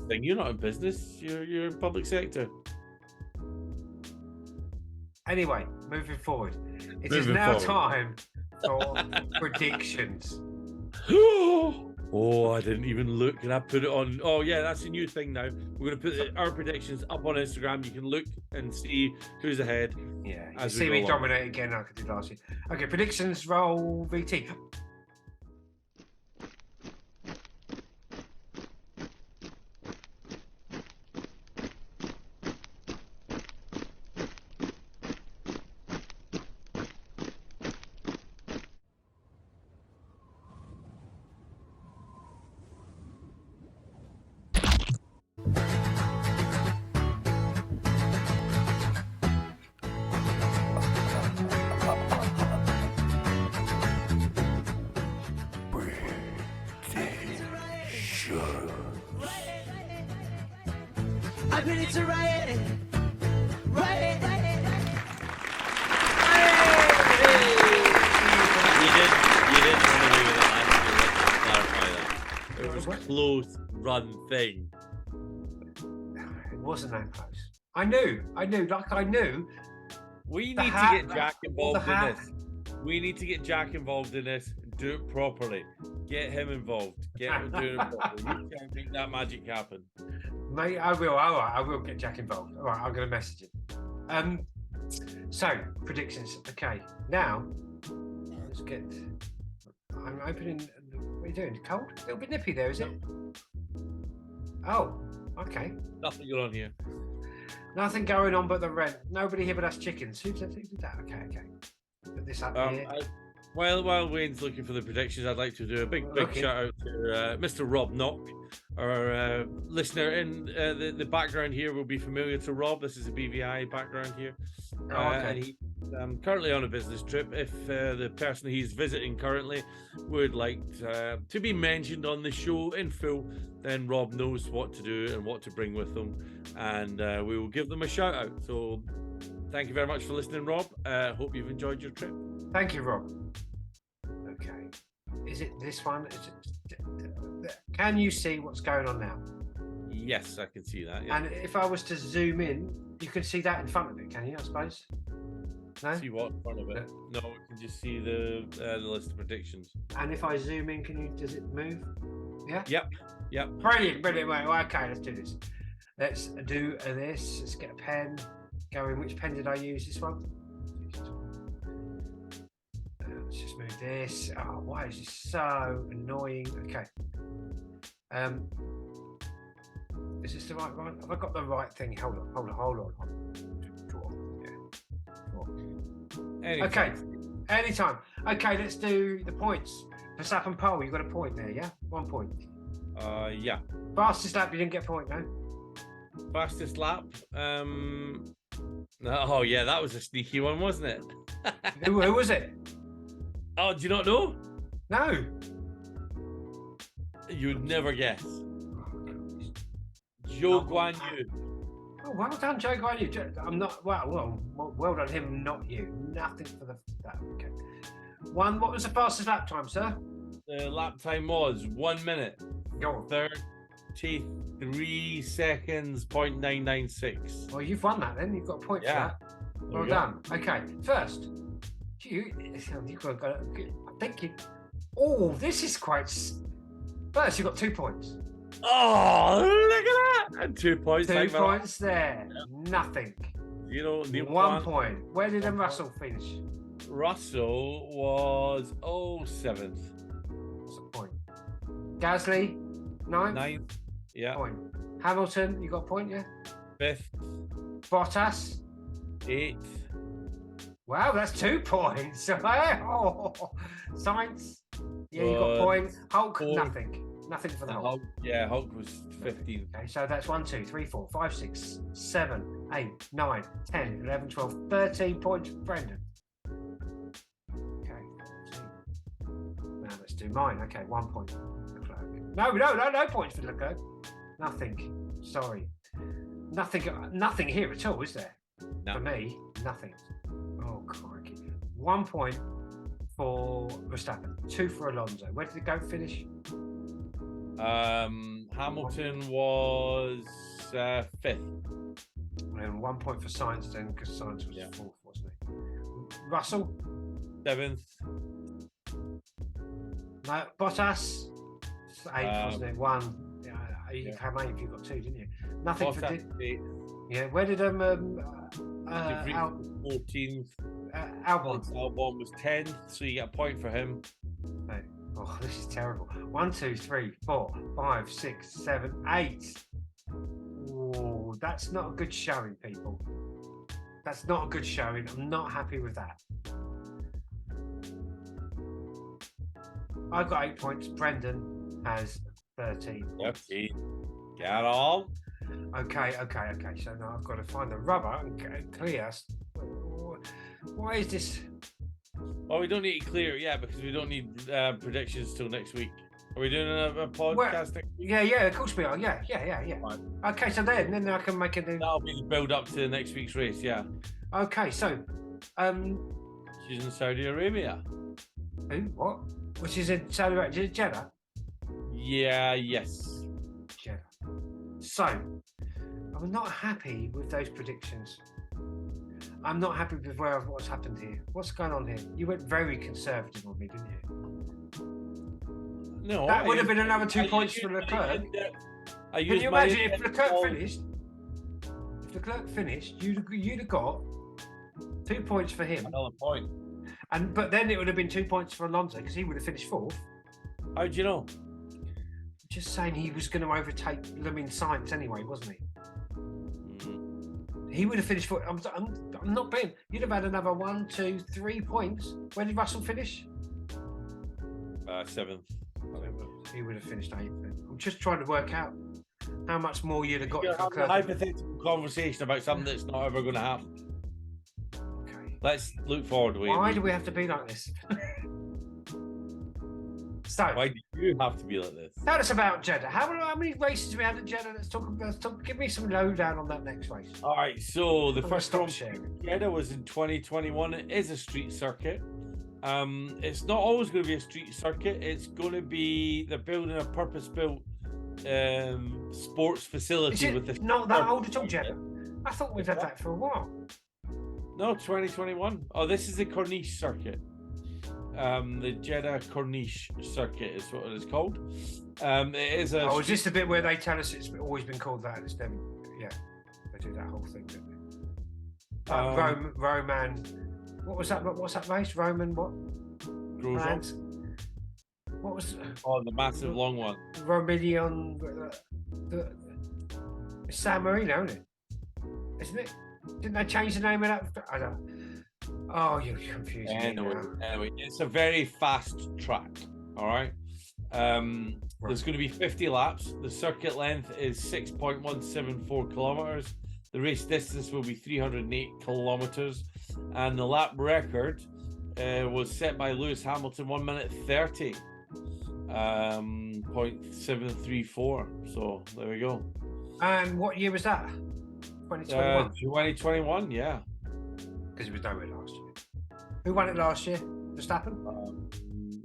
Thing. You're not in business. You're in public sector. Anyway, moving forward, it is Moving now forward. time for predictions. Oh, I didn't even look, and I put it on. Oh yeah, that's a new thing now. We're going to put our predictions up on Instagram. You can look and see who's ahead. Yeah, you As we see go me along. dominate again like I did last year. Okay, predictions. Roll VT. I bet it's a riot. Riot. You didn't run away with it last year. Let's clarify that. It was a close run thing. It wasn't that close. I knew. We The need hat- to get Jack the involved in hat- this. We need to get Jack involved in this and do it properly. Get him involved. Get him doing it properly. You can't make that magic happen. Mate, I will. All right, I will get Jack involved. All right, I'm going to message him. So predictions. Okay, now let's get. I'm opening. What are you doing? Cold? A little bit nippy there, is it? Oh, okay. Nothing going on here. Nothing going on but the rent. Nobody here but us chickens. Who did that? Okay. Put this up here. While Wayne's looking for the predictions, I'd like to do a big Okay. shout out to Mr. Rob Knock, our listener. In the background here will be familiar to Rob. This is a BVI background here. Okay. And he's currently on a business trip. If the person he's visiting currently would like to be mentioned on the show in full, then Rob knows what to do and what to bring with them, and we will give them a shout out. So thank you very much for listening, Rob. Hope you've enjoyed your trip. Thank you, Rob. Okay. Is it this one? Is it, can you see what's going on now? Yes, I can see that. Yeah. And if I was to zoom in, you can see that in front of it, can you? I suppose. No. See what in front of it? No, we can just see the list of predictions. And if I zoom in, does it move? Yeah. Yep. Brilliant. Well, okay, let's do this. Let's do this. Let's get a pen going. Which pen did I use? This one. Let's just move this. Oh, why is this so annoying? Okay. Is this the right one? Have I got the right thing? Hold on. Draw. Yeah. Anytime. Okay. Anytime. Okay, let's do the points. Verstappen pole, you got a point there, yeah? 1 point. Yeah. Fastest lap, you didn't get a point, no? Fastest lap. Oh yeah, that was a sneaky one, wasn't it? Who was it? Oh, do you not know? No. You'd never guess. Joe Guan Yu. Oh, well done, Joe Guan Yu. I'm not. Well done him, not you. Nothing for that. Okay. What was the fastest lap time, sir? The lap time was 1 minute, Go on. 33 seconds, 0.996. Well, you've won that then. You've got a point Yeah. for that. Well done. Okay. First, you've got. I'm thinking. Oh, this is quite. First, you've got 2 points. Oh, look at that! And 2 points. 2 points there. Nothing. You know, 1 point. Where did Russell finish? Russell was 7th. What's the point? Gasly, 9th. 9th. Yeah. Point. Hamilton, you got a point, yeah? 5th. Bottas. 8th. Wow, that's 2 points. Oh, Science. Yeah, you got a point. Hulk, Fourth. nothing. Nothing for the And Hulk. Hulk was 15. Okay, so that's 1, 2, 3, 4, 5, 6, 7, 8, 9, 10, 11, 12, 13 points for Brendan. Okay. Now let's do mine. Okay, 1 point for Leclerc. No points for Leclerc. Nothing. Sorry. Nothing here at all, is there? No. For me, nothing. Oh, crikey. 1 point for Verstappen, 2 for Alonso. Where did it go finish? Hamilton was 5th. And 1 point for Sainz then, because Sainz was 4th, wasn't he? Russell? 7th. No, Bottas? 8th, wasn't it? 1. You came 8th, you got 2, didn't you? Nothing for... Yeah, where did Albon 14th. Albon was 10th, so you get a point for him. No. Oh, this is terrible. 1, 2, 3, 4, 5, 6, 7, 8. Oh, that's not a good showing, people. That's not a good showing. I'm not happy with that. I've got 8 points. Brendan has 13. Yep. Get on. Okay. So now I've got to find the rubber and clear. Why is this? Well, we don't need to clear it yet because we don't need predictions till next week. Are we doing a podcast next week? Yeah, of course we are. Yeah. Right. Okay, so then I can make a new... That'll be the build up to next week's race, yeah. Okay, so she's in Saudi Arabia. Who? What? Which is in Saudi Arabia? Jeddah? Yeah, yes. Jeddah. So, I'm not happy with those predictions. I'm not happy with what's happened here. What's going on here? You went very conservative on me, didn't you? No. That would have been another 2 points for Leclerc. Can you imagine if Leclerc finished? If Leclerc finished, you'd have got 2 points for him. Another point. But then it would have been 2 points for Alonso because he would have finished 4th. How'd you know? Just saying he was going to overtake Lemon Sainz anyway, wasn't he? He would have finished 4th. I'm not being. You'd have had another 1, 2, 3 points. Where did Russell finish? 7th. He would have finished 8th. I'm just trying to work out how much more you'd have got. You're having a hypothetical conversation about something that's not ever going to happen. Okay. Let's look forward. Why do we have to be like this? So, why do you have to be like this? Tell us about Jeddah. How many races do we have at Jeddah? Let's talk. Give me some lowdown on that next race. All right. So the first stop sharing. Jeddah was in 2021. It is a street circuit. It's not always going to be a street circuit. It's going to be they're building a purpose-built sports facility with the. Not that old at all, Jeddah. I thought we've had that for a while. No, 2021. Oh, this is the Corniche circuit. The Jeddah Corniche circuit is what it is called. It is a. Oh, is this the bit where they tell us it's always been called that? It's never. Yeah, they do that whole thing, don't they? Roman. What was that? What's that race? Roman what? Grosjean. What was? Oh, the massive long one. Romillion. It's San Marino, isn't it? Isn't it? Didn't they change the name of that? I don't. Oh, you're confusing me now. Anyway, it's a very fast track. All right. There's going to be 50 laps. The circuit length is 6.174 kilometers. The race distance will be 308 kilometers, and the lap record was set by Lewis Hamilton 1 minute 30. 0.734. So there we go. And what year was that? 2021. 2021, yeah. Because it was nowhere last year. Who won it last year? Verstappen?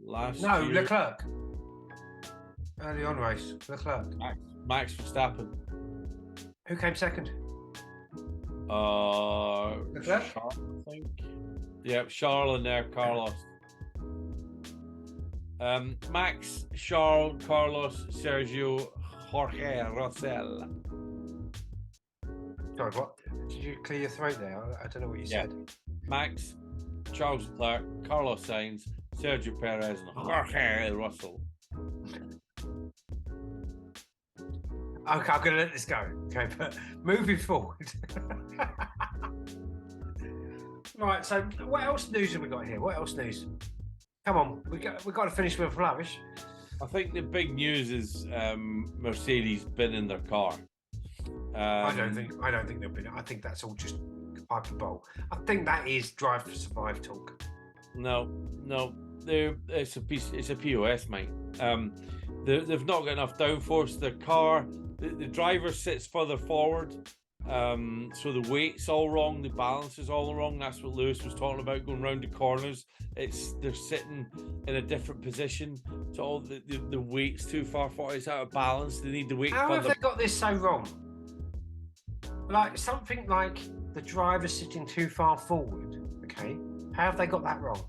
Last No, year. Leclerc. Early on race, Leclerc. Max Verstappen. Who came second? Leclerc? Charles, I think. Yep, Charles and there, Carlos. Max, Charles, Carlos, Sergio, Jorge, Russell. Sorry, what? Did you clear your throat there? I don't know what you said. Max, Charles Leclerc, Carlos Sainz, Sergio Perez, and Jorge Russell. Okay, I'm going to let this go. Okay, but moving forward. Right, so what else news have we got here? What else news? Come on, we got to finish with a flourish. I think the big news is Mercedes bin in their car. I don't think they'll be. I think that's all just hyperbole. I think that is Drive to Survive talk. No, it's a POS, mate. They've not got enough downforce. The car, the driver sits further forward, so the weight's all wrong, the balance is all wrong. That's what Lewis was talking about, going round the corners. They're sitting in a different position, so all the weight's too far forward. It's out of balance. They need the weight. How have they got this so wrong? Like something like the driver sitting too far forward. Okay, how have they got that wrong?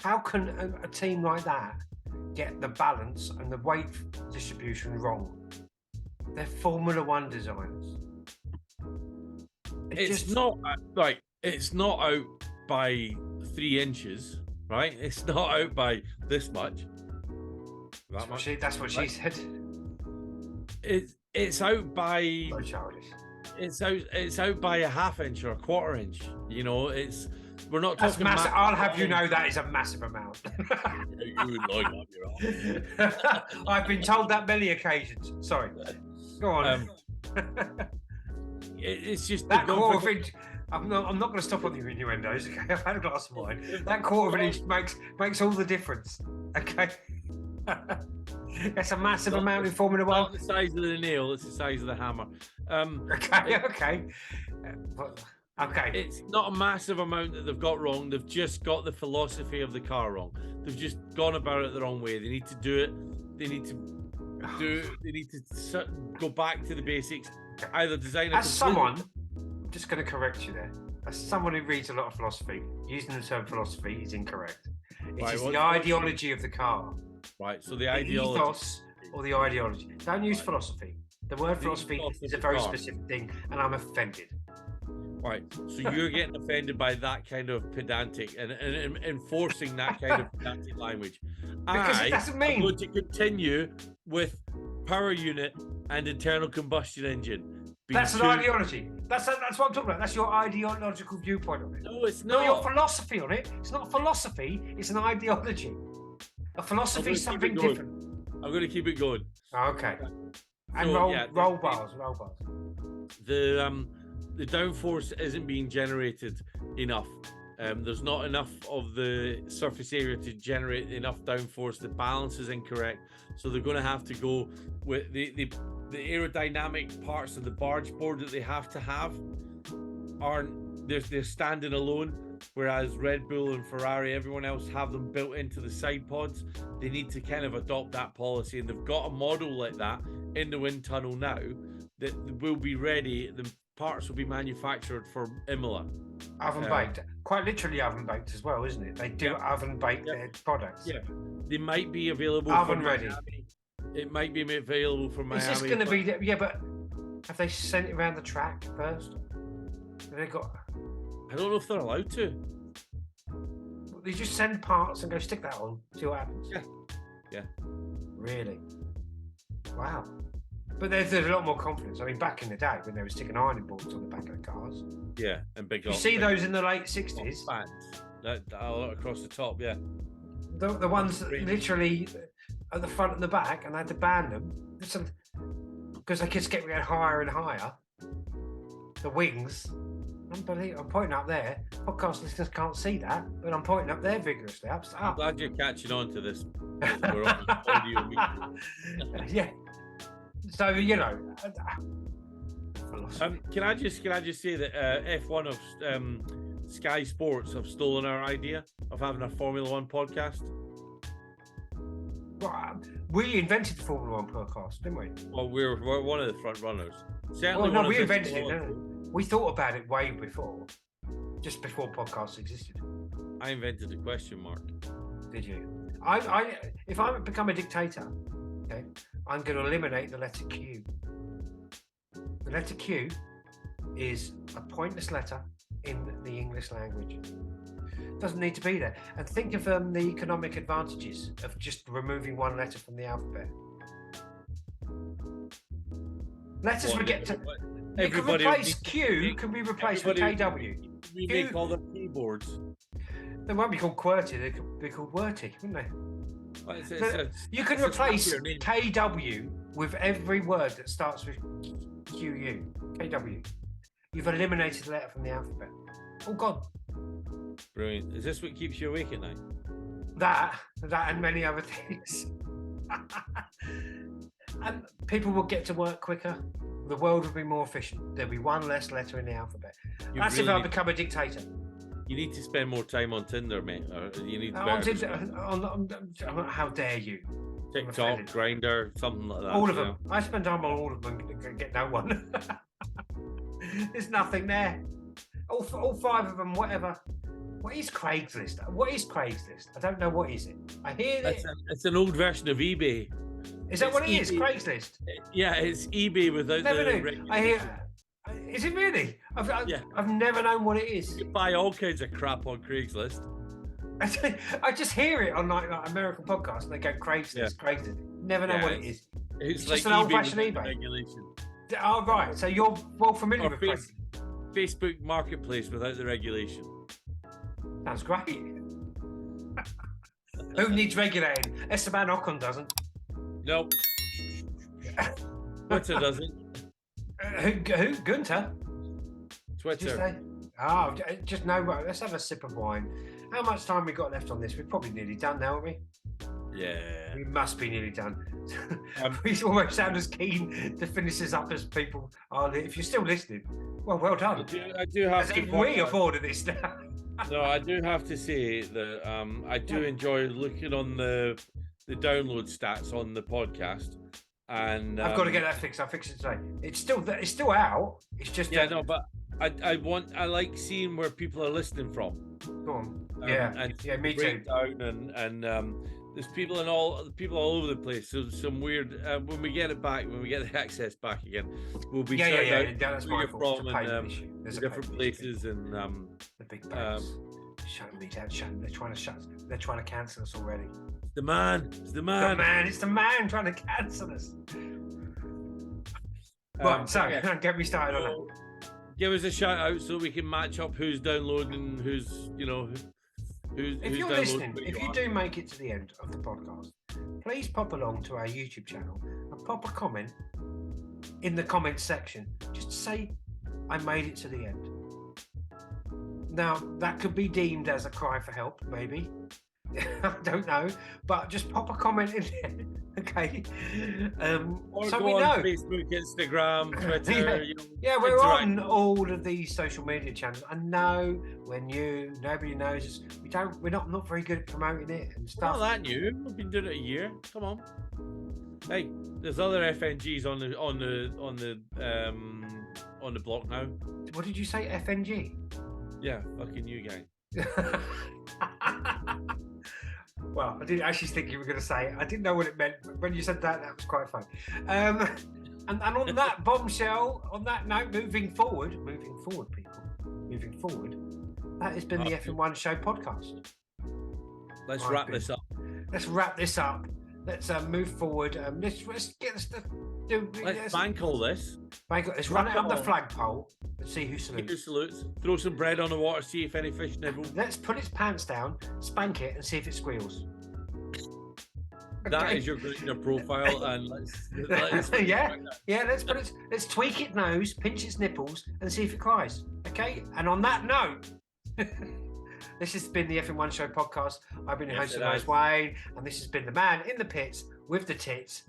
How can a team like that get the balance and the weight distribution wrong? They're Formula One designers. It's not out by 3 inches, right? It's not out by this much. That's what she said. It's out by. So childish. It's out by a half inch or a quarter inch. You know, we're not talking. Massive. I'll have you know that is a massive amount. You would like that, you're I've been told that many occasions. Sorry. Go on. It's just that quarter of inch. I'm not going to stop on the innuendos. Okay, I've had a glass of wine. That quarter of an inch makes all the difference. Okay. That's a massive amount in Formula One. Not the size of the nail, it's the size of the hammer. Okay. It's not a massive amount that they've got wrong. They've just got the philosophy of the car wrong. They've just gone about it the wrong way. They need to do it. They need to go back to the basics. Either design. As someone, I'm just going to correct you there. As someone who reads a lot of philosophy, using the term philosophy is incorrect. It's the ideology of the car. Right, so the ideology. Ethos or the ideology. Don't use philosophy. The word philosophy is a very specific thing, and I'm offended. Right, so you're getting offended by that kind of pedantic and enforcing that kind of pedantic language. Because it doesn't mean. I'm going to continue with power unit and internal combustion engine. That's an ideology. That's what I'm talking about. That's your ideological viewpoint on it. No, it's not. No, your philosophy on it. It's not philosophy. It's an ideology. A philosophy is something different. I'm going to keep it going. Okay. And So, roll bars. The downforce isn't being generated enough. There's not enough of the surface area to generate enough downforce. The balance is incorrect, so they're going to have to go with the aerodynamic parts of the barge board that they have to have they're standing alone, whereas Red Bull and Ferrari, everyone else have them built into the side pods. They need to kind of adopt that policy, and they've got a model like that in the wind tunnel now that will be ready. The parts will be manufactured for Imola. Oven baked, quite literally oven baked as well, isn't it? They do oven bake their products. Yeah, they might be available oven for ready. Miami. It might be available for Miami. Is this going to be? Yeah, but have they sent it around the track first? Have they got? I don't know if they're allowed to. They just send parts and go stick that on, see what happens. Yeah. Really? Wow. But there's a lot more confidence. I mean, back in the day when they were sticking ironing boards on the back of the cars. Yeah, and big. You see those in the late 60s? Fans that across the top, yeah. The ones that literally at the front and the back, and they had to ban them because they just kept getting higher and higher. The wings. Unbelievable. I'm pointing up there. Podcast listeners can't see that, but I'm pointing up there vigorously. Up. I'm glad you're catching on to this. We're on audio media. Yeah. So can I just say that F1 of Sky Sports have stolen our idea of having a Formula One podcast? Well, we invented the Formula One podcast, didn't we? Well, we're one of the front runners. Certainly, well, no, we invented it. Didn't we? We thought about it way before, just before podcasts existed. I invented the question mark. Did you? If I become a dictator, okay, I'm going to eliminate the letter Q. The letter Q is a pointless letter in the English language. It doesn't need to be there. And think of the economic advantages of just removing one letter from the alphabet. Letters we get to. You can replace Q. Can be replaced with KW. We make all the keyboards. They won't be called QWERTY. They could be called WERTY, wouldn't they? You can replace KW with every word that starts with QU. KW. You've eliminated a letter from the alphabet. Oh, God. Brilliant. Is this what keeps you awake at night? That and many other things. And people will get to work quicker. The world will be more efficient. There'll be one less letter in the alphabet. That's really if I become a dictator. You need to spend more time on Tinder, mate. Or you need how dare you? TikTok, Grindr, something like that. All of them. I spend time on all of them and get no one. There's nothing there. All 5 of them, whatever. What is Craigslist? What is Craigslist? I don't know. What is it? I hear that it's an old version of eBay. Is that what it is? Craigslist? Yeah, it's eBay without the. I hear. Is it really? I've never known what it is. You buy all kinds of crap on Craigslist. I just hear it on like American podcasts and they go Craigslist, Craigslist. Never know what it is. It's just like an old-fashioned eBay. Regulation. Oh, right. So you're well familiar with Craigslist. Facebook Marketplace without the regulation. Sounds great. Who needs regulating? Esteban Ocon doesn't. Nope. Twitter doesn't. Who? Gunter? Twitter. Just no. Let's have a sip of wine. How much time we got left on this? We're probably nearly done now, aren't we? Yeah. We must be nearly done. We almost sound as keen to finish this up as people are. If you're still listening, well done. I do have to. We are bored of this now. No, I do have to say that I do enjoy looking on the download stats on the podcast, and I've got to get that fixed. I'll fix it today. It's still out. It's just but I like seeing where people are listening from. Go on. Me too. And there's people all over the place. So some weird. When we get the access back again, we'll be that's my fault. from and different places and the big banks. Shutting me down. They're trying to cancel us already. It's the man. It's the man trying to cancel us. Right, so get me started on that. Give us a shout out so we can match up who's downloading, who's if you're listening, if you do make it to the end of the podcast, please pop along to our YouTube channel and pop a comment in the comments section. Just say, I made it to the end. Now, that could be deemed as a cry for help, maybe. I don't know, but just pop a comment in there, okay? Or so go we on know. Facebook, Instagram, Twitter. We're on all of these social media channels. I know we're new, nobody knows us. We're not very good at promoting it and stuff. Not that new. We've been doing it a year. Come on. Hey, there's other FNGs on the block now. What did you say, FNG? Yeah, fucking you guy. Well, I didn't actually think you were going to say it. I didn't know what it meant, but when you said that was quite funny. And on that bombshell, on that note, moving forward, people, that has been the F1 Show podcast. Let's wrap this up. Let's move forward. Let's bank all this. Let's run it up the flagpole and see who salutes. Who salutes. Throw some bread on the water, see if any fish nibble. Let's put its pants down, spank it, and see if it squeals. That is your profile, and let's let's tweak its nose, pinch its nipples, and see if it cries. Okay. And on that note, this has been the F1 Show podcast. I've been your host, Wayne, and this has been the man in the pits with the tits,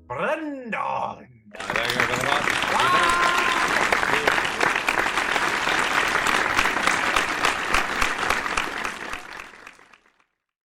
Brendan. Thank you very much.